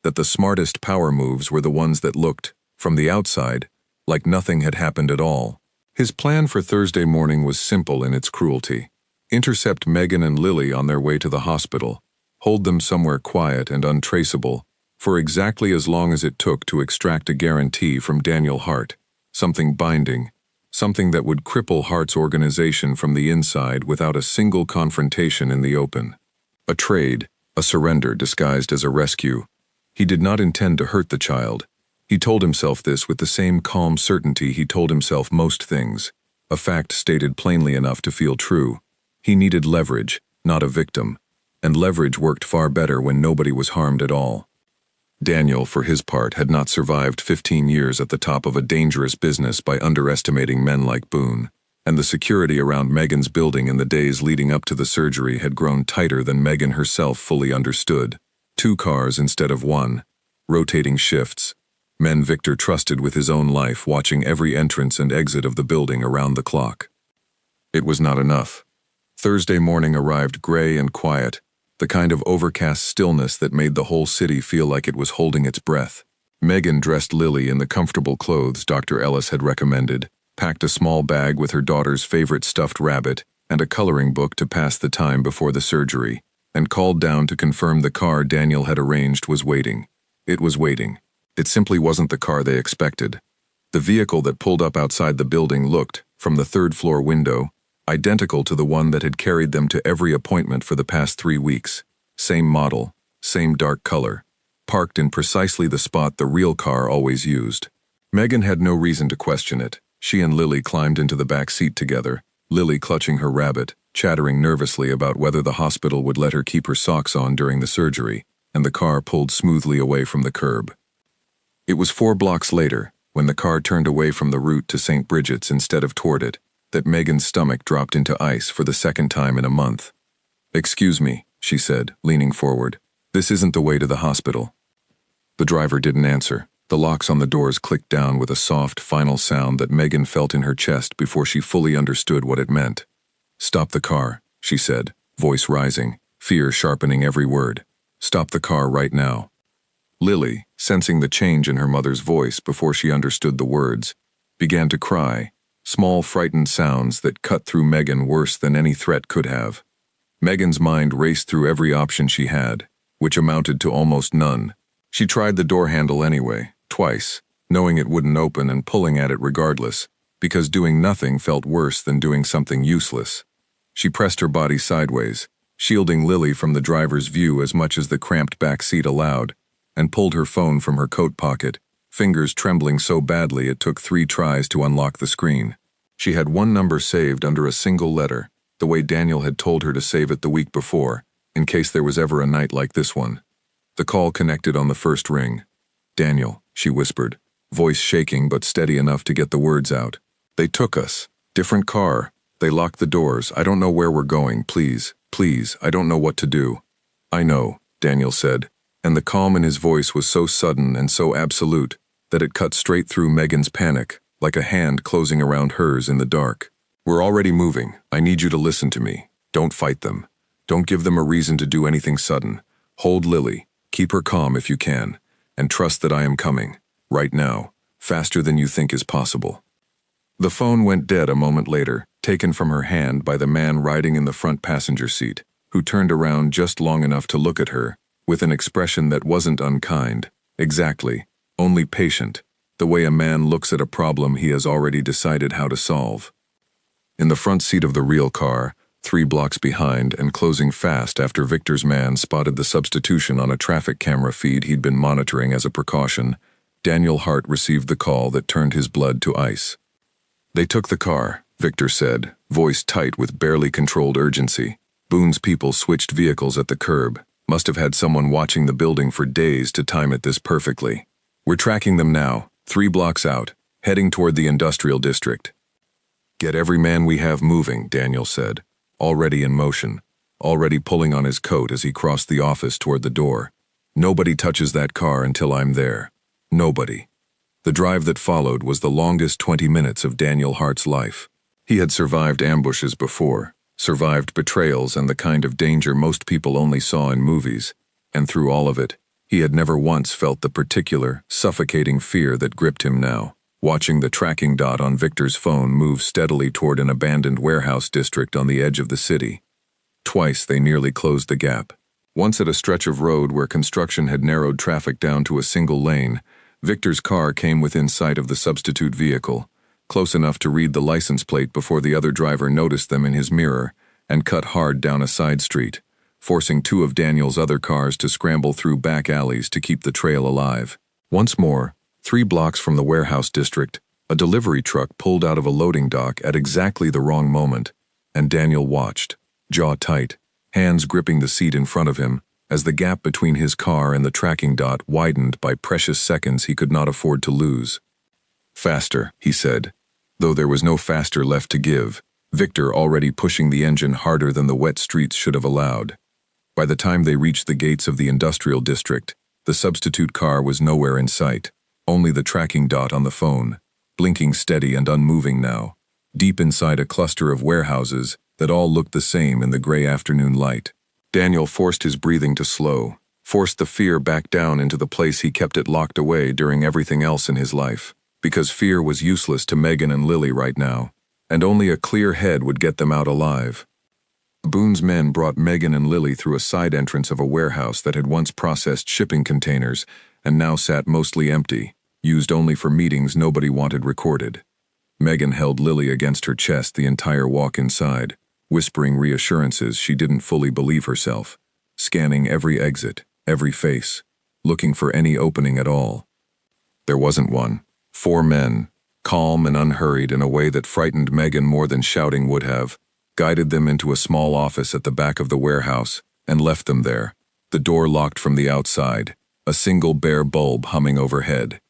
that the smartest power moves were the ones that looked, from the outside, like nothing had happened at all. His plan for Thursday morning was simple in its cruelty. Intercept Megan and Lily on their way to the hospital, hold them somewhere quiet and untraceable, for exactly as long as it took to extract a guarantee from Daniel Hart, something binding, something that would cripple Hart's organization from the inside without a single confrontation in the open. A trade, a surrender disguised as a rescue. He did not intend to hurt the child. He told himself this with the same calm certainty he told himself most things, a fact stated plainly enough to feel true. He needed leverage, not a victim, and leverage worked far better when nobody was harmed at all. Daniel, for his part, had not survived 15 years at the top of a dangerous business by underestimating men like Boone, and the security around Megan's building in the days leading up to the surgery had grown tighter than Megan herself fully understood. 2 cars instead of 1, rotating shifts, men Victor trusted with his own life watching every entrance and exit of the building around the clock. It was not enough. Thursday morning arrived gray and quiet, the kind of overcast stillness that made the whole city feel like it was holding its breath. Megan dressed Lily in the comfortable clothes Dr. Ellis had recommended, packed a small bag with her daughter's favorite stuffed rabbit and a coloring book to pass the time before the surgery, and called down to confirm the car Daniel had arranged was waiting. It was waiting. It simply wasn't the car they expected. The vehicle that pulled up outside the building looked, from the third-floor window, identical to the one that had carried them to every appointment for the past 3 weeks. Same model, same dark color, parked in precisely the spot the real car always used. Megan had no reason to question it. She and Lily climbed into the back seat together, Lily clutching her rabbit, chattering nervously about whether the hospital would let her keep her socks on during the surgery, and the car pulled smoothly away from the curb. It was 4 blocks later, when the car turned away from the route to St. Bridget's instead of toward it, that Megan's stomach dropped into ice for the second time in a month. "Excuse me," she said, leaning forward. "This isn't the way to the hospital." The driver didn't answer. The locks on the doors clicked down with a soft, final sound that Megan felt in her chest before she fully understood what it meant. "Stop the car," she said, voice rising, fear sharpening every word. "Stop the car right now." Lily, sensing the change in her mother's voice before she understood the words, began to cry, small frightened sounds that cut through Megan worse than any threat could have. Megan's mind raced through every option she had, which amounted to almost none. She tried the door handle anyway, twice, knowing it wouldn't open and pulling at it regardless, because doing nothing felt worse than doing something useless. She pressed her body sideways, shielding Lily from the driver's view as much as the cramped back seat allowed, and pulled her phone from her coat pocket, fingers trembling so badly it took 3 tries to unlock the screen. She had one number saved under a single letter, the way Daniel had told her to save it the week before, in case there was ever a night like this one. The call connected on the first ring. "Daniel," she whispered, voice shaking but steady enough to get the words out. "They took us. Different car. They locked the doors. I don't know where we're going. Please, please, I don't know what to do." "I know," Daniel said, and the calm in his voice was so sudden and so absolute that it cut straight through Megan's panic, like a hand closing around hers in the dark. "We're already moving. I need you to listen to me. Don't fight them. Don't give them a reason to do anything sudden. Hold Lily. Keep her calm if you can, and trust that I am coming, right now, faster than you think is possible." The phone went dead a moment later, taken from her hand by the man riding in the front passenger seat, who turned around just long enough to look at her, with an expression that wasn't unkind, exactly, only patient, the way a man looks at a problem he has already decided how to solve. In the front seat of the real car, 3 blocks behind and closing fast after Victor's man spotted the substitution on a traffic camera feed he'd been monitoring as a precaution, Daniel Hart received the call that turned his blood to ice. "They took the car," Victor said, voice tight with barely controlled urgency. "Boone's people switched vehicles at the curb. Must have had someone watching the building for days to time it this perfectly. We're tracking them now, 3 blocks out, heading toward the industrial district." "Get every man we have moving," Daniel said, already in motion, already pulling on his coat as he crossed the office toward the door. "Nobody touches that car until I'm there. Nobody." The drive that followed was the longest 20 minutes of Daniel Hart's life. He had survived ambushes before, survived betrayals and the kind of danger most people only saw in movies, and through all of it, he had never once felt the particular, suffocating fear that gripped him now, watching the tracking dot on Victor's phone move steadily toward an abandoned warehouse district on the edge of the city. Twice they nearly closed the gap. Once at a stretch of road where construction had narrowed traffic down to a single lane, Victor's car came within sight of the substitute vehicle, close enough to read the license plate before the other driver noticed them in his mirror, and cut hard down a side street, forcing 2 of Daniel's other cars to scramble through back alleys to keep the trail alive. Once more, 3 blocks from the warehouse district, a delivery truck pulled out of a loading dock at exactly the wrong moment, and Daniel watched, jaw tight, hands gripping the seat in front of him, as the gap between his car and the tracking dot widened by precious seconds he could not afford to lose. "Faster," he said, though there was no faster left to give, Victor already pushing the engine harder than the wet streets should have allowed. By the time they reached the gates of the industrial district, the substitute car was nowhere in sight, only the tracking dot on the phone, blinking steady and unmoving now, deep inside a cluster of warehouses that all looked the same in the gray afternoon light. Daniel forced his breathing to slow, forced the fear back down into the place he kept it locked away during everything else in his life, because fear was useless to Megan and Lily right now, and only a clear head would get them out alive. Boone's men brought Megan and Lily through a side entrance of a warehouse that had once processed shipping containers and now sat mostly empty, used only for meetings nobody wanted recorded. Megan held Lily against her chest the entire walk inside, whispering reassurances she didn't fully believe herself, scanning every exit, every face, looking for any opening at all. There wasn't one. 4 men, calm and unhurried in a way that frightened Megan more than shouting would have, guided them into a small office at the back of the warehouse and left them there, the door locked from the outside, a single bare bulb humming overhead.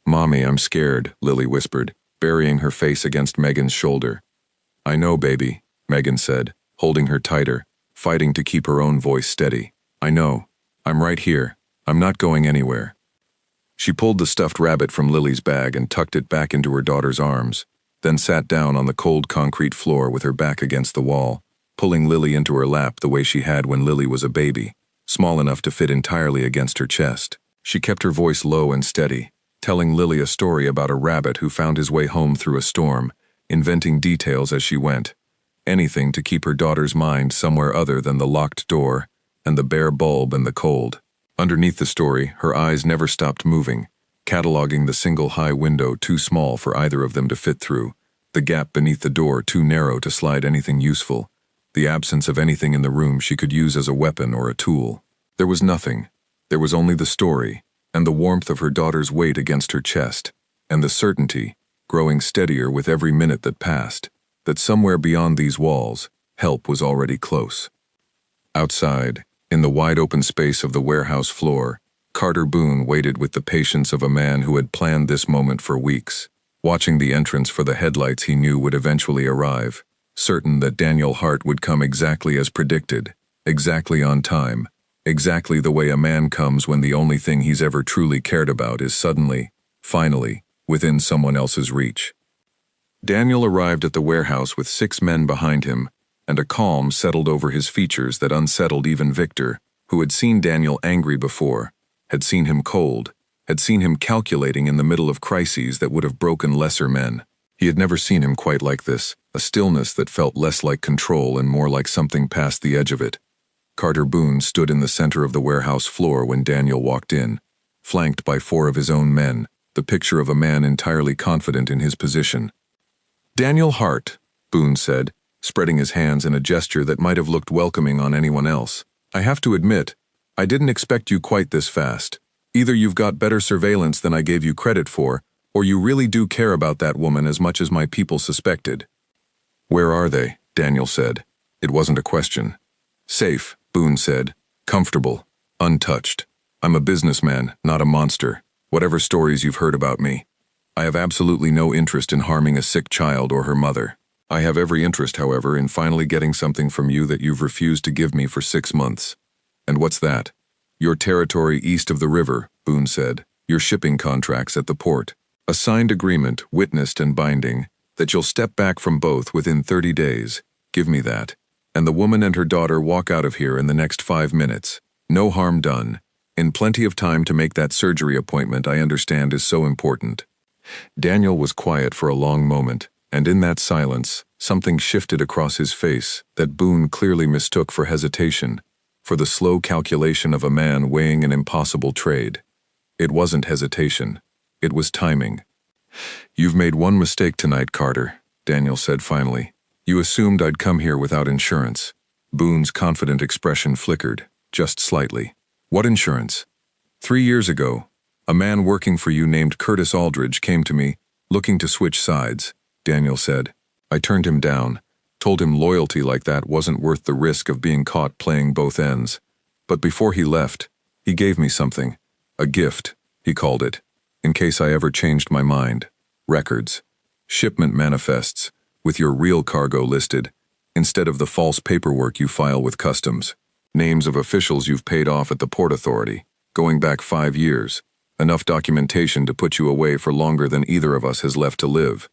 "Mommy, I'm scared," Lily whispered, burying her face against Megan's shoulder. "I know, baby," Megan said, holding her tighter, fighting to keep her own voice steady. "I know. I'm right here. I'm not going anywhere." She pulled the stuffed rabbit from Lily's bag and tucked it back into her daughter's arms, then sat down on the cold concrete floor with her back against the wall, pulling Lily into her lap the way she had when Lily was a baby, small enough to fit entirely against her chest. She kept her voice low and steady, telling Lily a story about a rabbit who found his way home through a storm, inventing details as she went, anything to keep her daughter's mind somewhere other than the locked door and the bare bulb and the cold. Underneath the story, her eyes never stopped moving, cataloging the single high window too small for either of them to fit through, the gap beneath the door too narrow to slide anything useful, the absence of anything in the room she could use as a weapon or a tool. There was nothing. There was only the story, and the warmth of her daughter's weight against her chest, and the certainty, growing steadier with every minute that passed, that somewhere beyond these walls, help was already close. Outside, in the wide-open space of the warehouse floor, Carter Boone waited with the patience of a man who had planned this moment for weeks, watching the entrance for the headlights he knew would eventually arrive, certain that Daniel Hart would come exactly as predicted, exactly on time, exactly the way a man comes when the only thing he's ever truly cared about is suddenly, finally, within someone else's reach. Daniel arrived at the warehouse with 6 men behind him, and a calm settled over his features that unsettled even Victor, who had seen Daniel angry before, had seen him cold, had seen him calculating in the middle of crises that would have broken lesser men. He had never seen him quite like this, a stillness that felt less like control and more like something past the edge of it. Carter Boone stood in the center of the warehouse floor when Daniel walked in, flanked by 4 of his own men, the picture of a man entirely confident in his position. "Daniel Hart," Boone said, spreading his hands in a gesture that might have looked welcoming on anyone else. "I have to admit, I didn't expect you quite this fast. Either you've got better surveillance than I gave you credit for, or you really do care about that woman as much as my people suspected." "Where are they?" Daniel said. It wasn't a question. "Safe," Boone said. "Comfortable. Untouched. I'm a businessman, not a monster, whatever stories you've heard about me. I have absolutely no interest in harming a sick child or her mother. I have every interest, however, in finally getting something from you that you've refused to give me for 6 months. And what's that?" "Your territory east of the river," Boone said. "Your shipping contracts at the port. A signed agreement, witnessed and binding, that you'll step back from both within 30 days. Give me that. And the woman and her daughter walk out of here in the next 5 minutes. No harm done. In plenty of time to make that surgery appointment I understand is so important." Daniel was quiet for a long moment, and in that silence, something shifted across his face that Boone clearly mistook for hesitation, for the slow calculation of a man weighing an impossible trade. It wasn't hesitation. It was timing. "You've made one mistake tonight, Carter," Daniel said finally. "You assumed I'd come here without insurance." Boone's confident expression flickered, just slightly. "What insurance?" 3 years ago, a man working for you named Curtis Aldridge came to me, looking to switch sides," Daniel said. "I turned him down, told him loyalty like that wasn't worth the risk of being caught playing both ends. But before he left, he gave me something. A gift, he called it, in case I ever changed my mind. Records. Shipment manifests, with your real cargo listed, instead of the false paperwork you file with customs. Names of officials you've paid off at the Port Authority, going back 5 years. Enough documentation to put you away for longer than either of us has left to live."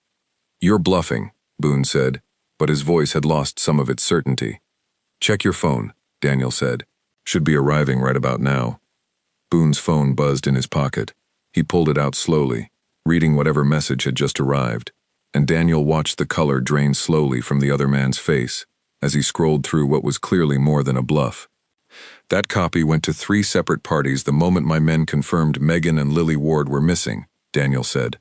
"You're bluffing," Boone said, but his voice had lost some of its certainty. "Check your phone," Daniel said. "Should be arriving right about now." Boone's phone buzzed in his pocket. He pulled it out slowly, reading whatever message had just arrived, and Daniel watched the color drain slowly from the other man's face as he scrolled through what was clearly more than a bluff. "That copy went to 3 separate parties the moment my men confirmed Megan and Lily Ward were missing," Daniel said.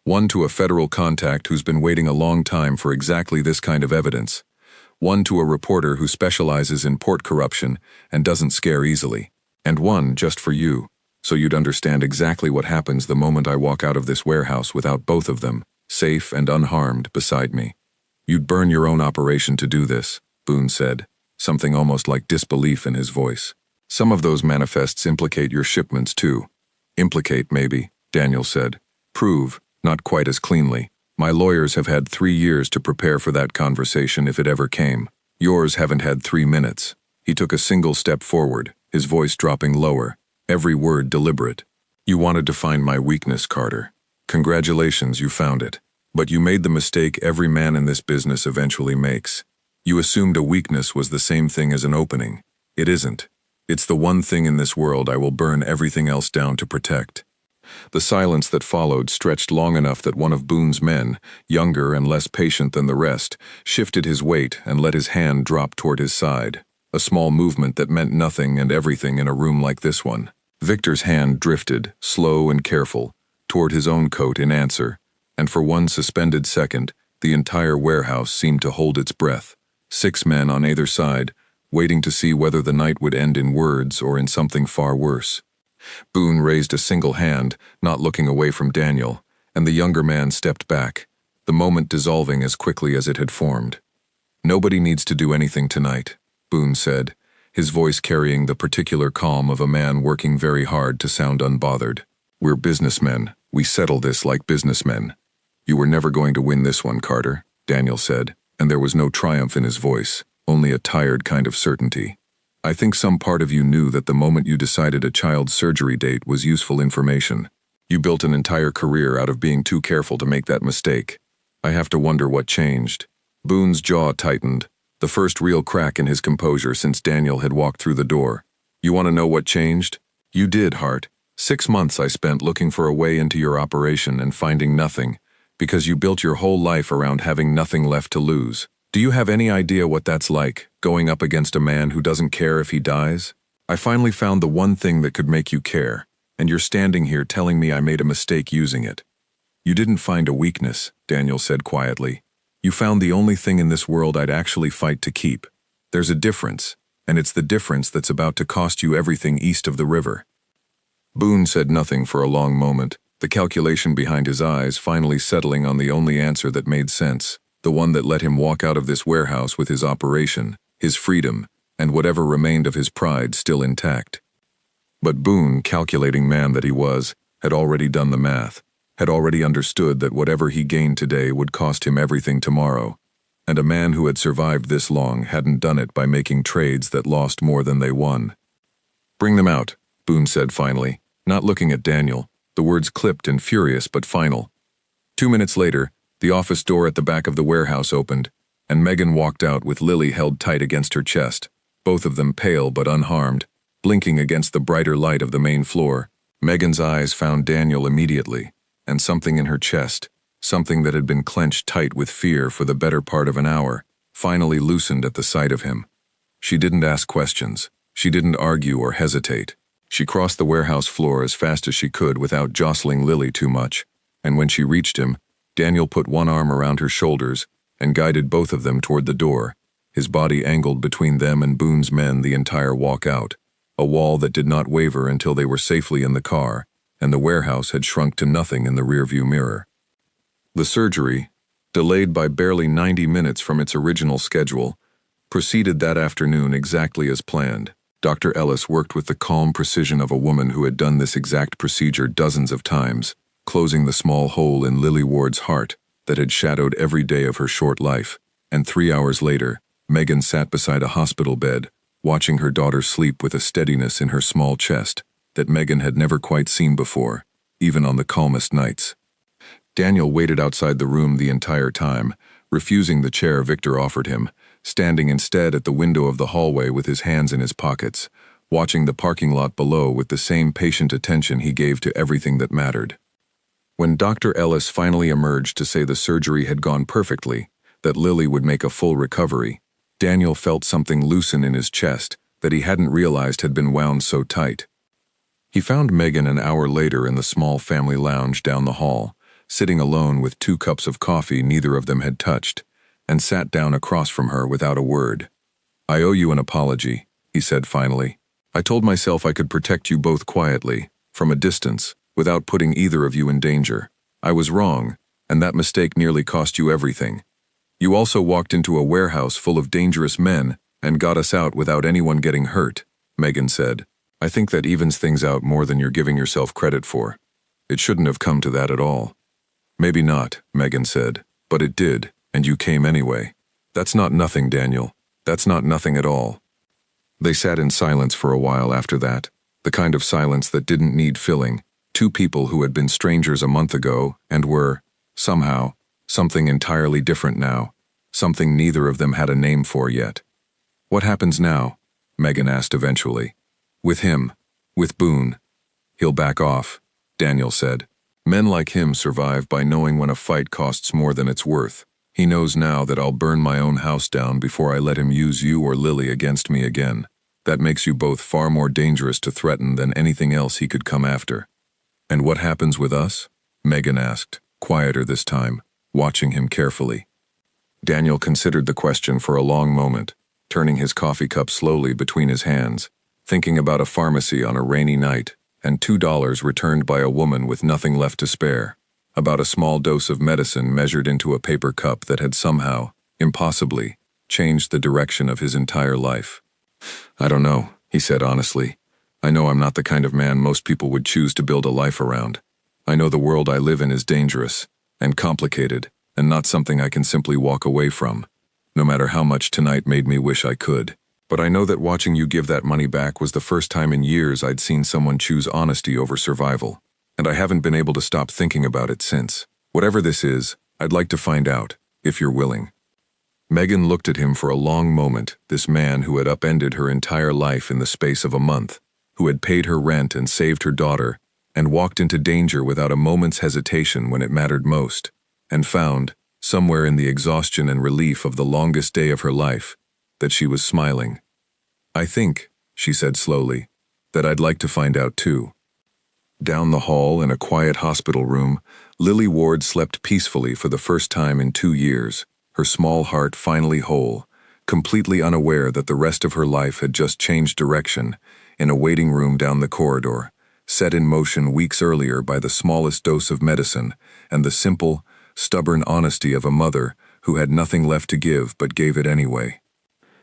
One to a federal contact who's been waiting a long time for exactly this kind of evidence. One to a reporter who specializes in port corruption and doesn't scare easily. And one just for you, so you'd understand exactly what happens the moment I walk out of this warehouse without both of them, safe and unharmed, beside me. You'd burn your own operation to do this, Boone said, something almost like disbelief in his voice. Some of those manifests implicate your shipments too. Implicate, maybe, Daniel said. Prove, not quite as cleanly. My lawyers have had 3 years to prepare for that conversation if it ever came. Yours haven't had 3 minutes. He took a single step forward, his voice dropping lower, every word deliberate. You wanted to find my weakness, Carter. Congratulations, you found it. But you made the mistake every man in this business eventually makes. You assumed a weakness was the same thing as an opening. It isn't. It's the one thing in this world I will burn everything else down to protect. The silence that followed stretched long enough that one of Boone's men, younger and less patient than the rest, shifted his weight and let his hand drop toward his side, a small movement that meant nothing and everything in a room like this one. Victor's hand drifted, slow and careful, toward his own coat in answer, and for one suspended second, the entire warehouse seemed to hold its breath, 6 men on either side, waiting to see whether the night would end in words or in something far worse. Boone raised a single hand, not looking away from Daniel, and the younger man stepped back, the moment dissolving as quickly as it had formed. Nobody needs to do anything tonight, Boone said, his voice carrying the particular calm of a man working very hard to sound unbothered. We're businessmen. We settle this like businessmen. You were never going to win this one, Carter, Daniel said, and there was no triumph in his voice, only a tired kind of certainty. I think some part of you knew that the moment you decided a child's surgery date was useful information. You built an entire career out of being too careful to make that mistake. I have to wonder what changed. Boone's jaw tightened, the first real crack in his composure since Daniel had walked through the door. You want to know what changed? You did, Hart. 6 months I spent looking for a way into your operation and finding nothing, because you built your whole life around having nothing left to lose. Do you have any idea what that's like, going up against a man who doesn't care if he dies? I finally found the one thing that could make you care, and you're standing here telling me I made a mistake using it. You didn't find a weakness, Daniel said quietly. You found the only thing in this world I'd actually fight to keep. There's a difference, and it's the difference that's about to cost you everything east of the river. Boone said nothing for a long moment, the calculation behind his eyes finally settling on the only answer that made sense. The one that let him walk out of this warehouse with his operation, his freedom, and whatever remained of his pride still intact. But Boone, calculating man that he was, had already done the math, had already understood that whatever he gained today would cost him everything tomorrow, and a man who had survived this long hadn't done it by making trades that lost more than they won. Bring them out, Boone said finally, not looking at Daniel, the words clipped and furious but final. 2 minutes later, the office door at the back of the warehouse opened, and Megan walked out with Lily held tight against her chest, both of them pale but unharmed, blinking against the brighter light of the main floor. Megan's eyes found Daniel immediately, and something in her chest, something that had been clenched tight with fear for the better part of an hour, finally loosened at the sight of him. She didn't ask questions. She didn't argue or hesitate. She crossed the warehouse floor as fast as she could without jostling Lily too much, and when she reached him, Daniel put one arm around her shoulders and guided both of them toward the door, his body angled between them and Boone's men the entire walk out, a wall that did not waver until they were safely in the car, and the warehouse had shrunk to nothing in the rearview mirror. The surgery, delayed by barely 90 minutes from its original schedule, proceeded that afternoon exactly as planned. Dr. Ellis worked with the calm precision of a woman who had done this exact procedure dozens of times, closing the small hole in Lily Ward's heart that had shadowed every day of her short life, and 3 hours later, Megan sat beside a hospital bed, watching her daughter sleep with a steadiness in her small chest that Megan had never quite seen before, even on the calmest nights. Daniel waited outside the room the entire time, refusing the chair Victor offered him, standing instead at the window of the hallway with his hands in his pockets, watching the parking lot below with the same patient attention he gave to everything that mattered. When Dr. Ellis finally emerged to say the surgery had gone perfectly, that Lily would make a full recovery, Daniel felt something loosen in his chest that he hadn't realized had been wound so tight. He found Megan an hour later in the small family lounge down the hall, sitting alone with 2 cups of coffee neither of them had touched, and sat down across from her without a word. "I owe you an apology," he said finally. "I told myself I could protect you both quietly, from a distance, without putting either of you in danger. I was wrong, and that mistake nearly cost you everything. You also walked into a warehouse full of dangerous men and got us out without anyone getting hurt," Megan said. "I think that evens things out more than you're giving yourself credit for. It shouldn't have come to that at all." "Maybe not," Megan said, "but it did, and you came anyway." "That's not nothing, Daniel. That's not nothing at all." They sat in silence for a while after that, the kind of silence that didn't need filling. 2 people who had been strangers a month ago and were, somehow, something entirely different now, something neither of them had a name for yet. "What happens now?" Megan asked eventually. "With him. With Boone." "He'll back off," Daniel said. "Men like him survive by knowing when a fight costs more than it's worth. He knows now that I'll burn my own house down before I let him use you or Lily against me again. That makes you both far more dangerous to threaten than anything else he could come after." "And what happens with us?" Megan asked, quieter this time, watching him carefully. Daniel considered the question for a long moment, turning his coffee cup slowly between his hands, thinking about a pharmacy on a rainy night, and $2 returned by a woman with nothing left to spare, about a small dose of medicine measured into a paper cup that had somehow, impossibly, changed the direction of his entire life. "I don't know," he said honestly. "I know I'm not the kind of man most people would choose to build a life around. I know the world I live in is dangerous, and complicated, and not something I can simply walk away from, no matter how much tonight made me wish I could. But I know that watching you give that money back was the first time in years I'd seen someone choose honesty over survival, and I haven't been able to stop thinking about it since. Whatever this is, I'd like to find out, if you're willing." Megan looked at him for a long moment, this man who had upended her entire life in the space of a month, who had paid her rent and saved her daughter, and walked into danger without a moment's hesitation when it mattered most, and found, somewhere in the exhaustion and relief of the longest day of her life, that she was smiling. "I think," she said slowly, "that I'd like to find out too." Down the hall in a quiet hospital room, Lily Ward slept peacefully for the first time in 2 years, her small heart finally whole, completely unaware that the rest of her life had just changed direction, in a waiting room down the corridor, set in motion weeks earlier by the smallest dose of medicine and the simple, stubborn honesty of a mother who had nothing left to give but gave it anyway.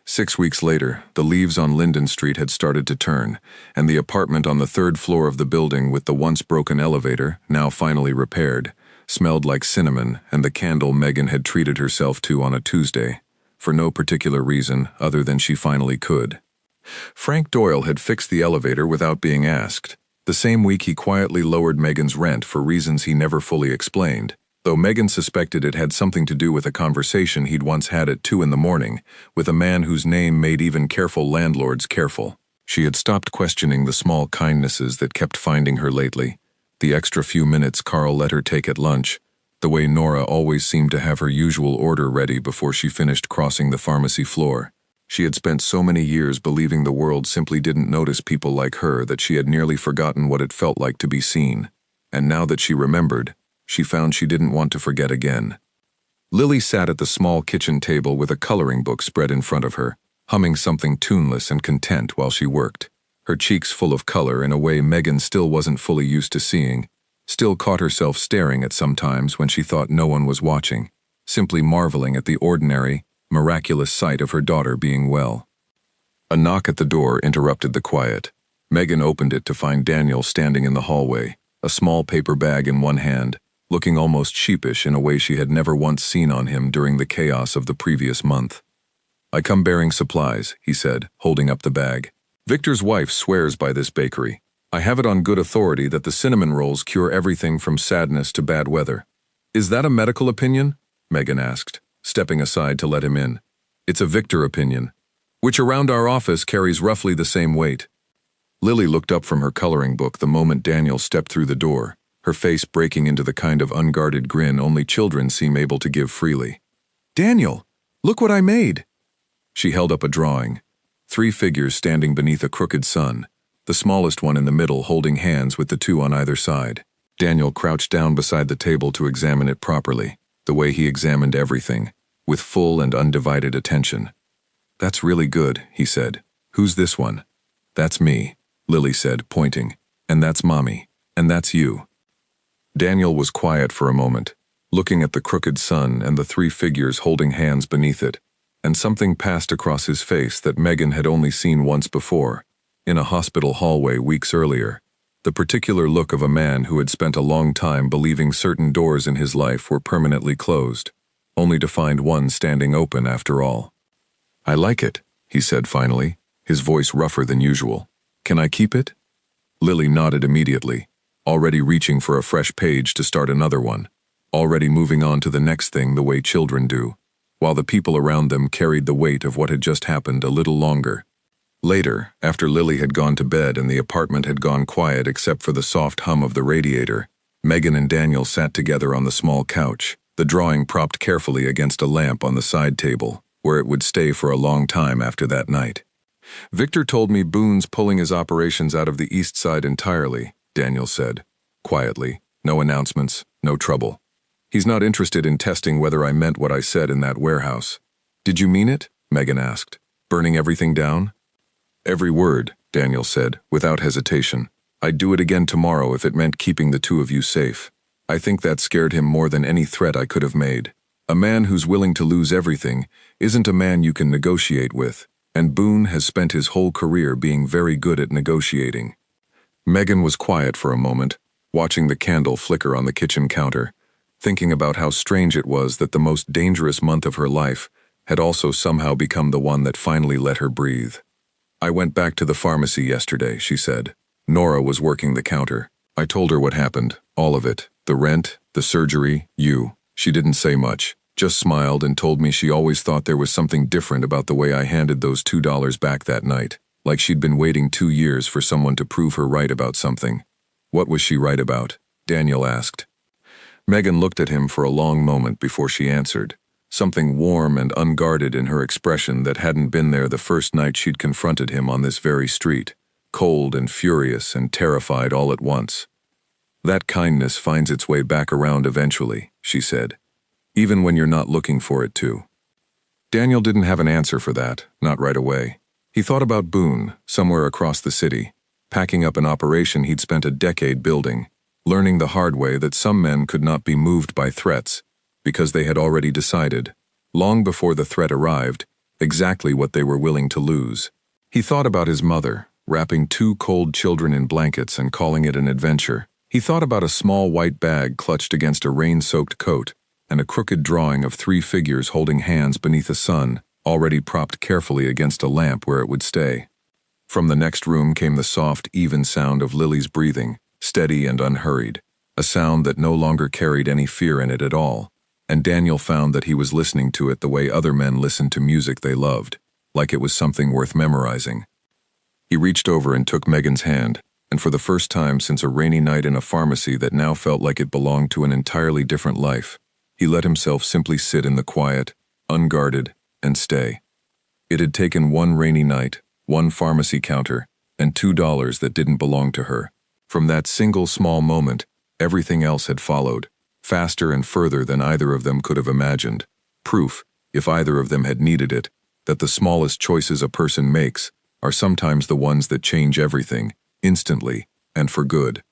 6 weeks later, the leaves on Linden Street had started to turn, and the apartment on the 3rd floor of the building with the once broken elevator, now finally repaired, smelled like cinnamon and the candle Megan had treated herself to on a Tuesday, for no particular reason other than she finally could. Frank Doyle had fixed the elevator without being asked. The same week he quietly lowered Megan's rent for reasons he never fully explained, though Megan suspected it had something to do with a conversation he'd once had at 2 in the morning with a man whose name made even careful landlords careful. She had stopped questioning the small kindnesses that kept finding her lately, the extra few minutes Carl let her take at lunch, the way Nora always seemed to have her usual order ready before she finished crossing the pharmacy floor. She had spent so many years believing the world simply didn't notice people like her that she had nearly forgotten what it felt like to be seen, and now that she remembered, she found she didn't want to forget again. Lily sat at the small kitchen table with a coloring book spread in front of her, humming something tuneless and content while she worked, her cheeks full of color in a way Megan still wasn't fully used to seeing, still caught herself staring at sometimes when she thought no one was watching, simply marveling at the ordinary, miraculous sight of her daughter being well. A knock at the door interrupted the quiet. Megan opened it to find Daniel standing in the hallway, a small paper bag in one hand, looking almost sheepish in a way she had never once seen on him during the chaos of the previous month. "I come bearing supplies," he said, holding up the bag. "Victor's wife swears by this bakery. I have it on good authority that the cinnamon rolls cure everything from sadness to bad weather." "Is that a medical opinion?" Megan asked, stepping aside to let him in. "It's a Victor opinion, which around our office carries roughly the same weight." Lily looked up from her coloring book the moment Daniel stepped through the door, her face breaking into the kind of unguarded grin only children seem able to give freely. "Daniel, look what I made!" She held up a drawing. 3 figures standing beneath a crooked sun, the smallest one in the middle holding hands with the two on either side. Daniel crouched down beside the table to examine it properly, the way he examined everything, with full and undivided attention. "That's really good," he said. "Who's this one?" "That's me," Lily said, pointing. "And that's Mommy. And that's you." Daniel was quiet for a moment, looking at the crooked sun and the three figures holding hands beneath it, and something passed across his face that Megan had only seen once before, in a hospital hallway weeks earlier. The particular look of a man who had spent a long time believing certain doors in his life were permanently closed, only to find one standing open after all. "I like it," he said finally, his voice rougher than usual. "Can I keep it?" Lily nodded immediately, already reaching for a fresh page to start another one, already moving on to the next thing the way children do, while the people around them carried the weight of what had just happened a little longer. Later, after Lily had gone to bed and the apartment had gone quiet except for the soft hum of the radiator, Megan and Daniel sat together on the small couch, the drawing propped carefully against a lamp on the side table, where it would stay for a long time after that night. "Victor told me Boone's pulling his operations out of the East Side entirely," Daniel said, quietly. "No announcements, no trouble. He's not interested in testing whether I meant what I said in that warehouse." "Did you mean it?" Megan asked. "Burning everything down?" "Every word," Daniel said, without hesitation. "I'd do it again tomorrow if it meant keeping the two of you safe." I think that scared him more than any threat I could have made. A man who's willing to lose everything isn't a man you can negotiate with, and Boone has spent his whole career being very good at negotiating. Megan was quiet for a moment, watching the candle flicker on the kitchen counter, thinking about how strange it was that the most dangerous month of her life had also somehow become the one that finally let her breathe. "I went back to the pharmacy yesterday," she said. Nora was working the counter. "I told her what happened, all of it, the rent, the surgery, you. She didn't say much, just smiled and told me she always thought there was something different about the way I handed those $2 back that night, like she'd been waiting 2 years for someone to prove her right about something." "What was she right about?" Daniel asked. Megan looked at him for a long moment before she answered, something warm and unguarded in her expression that hadn't been there the first night she'd confronted him on this very street, cold and furious and terrified all at once. "That kindness finds its way back around eventually," she said, "even when you're not looking for it to." Daniel didn't have an answer for that, not right away. He thought about Boone, somewhere across the city, packing up an operation he'd spent a decade building, learning the hard way that some men could not be moved by threats, because they had already decided, long before the threat arrived, exactly what they were willing to lose. He thought about his mother, wrapping 2 cold children in blankets and calling it an adventure. He thought about a small white bag clutched against a rain-soaked coat, and a crooked drawing of 3 figures holding hands beneath a sun, already propped carefully against a lamp where it would stay. From the next room came the soft, even sound of Lily's breathing, steady and unhurried, a sound that no longer carried any fear in it at all, and Daniel found that he was listening to it the way other men listened to music they loved, like it was something worth memorizing. He reached over and took Megan's hand, and for the first time since a rainy night in a pharmacy that now felt like it belonged to an entirely different life, he let himself simply sit in the quiet, unguarded, and stay. It had taken one rainy night, one pharmacy counter, and $2 that didn't belong to her. From that single small moment, everything else had followed, faster and further than either of them could have imagined. Proof, if either of them had needed it, that the smallest choices a person makes are sometimes the ones that change everything, instantly, and for good.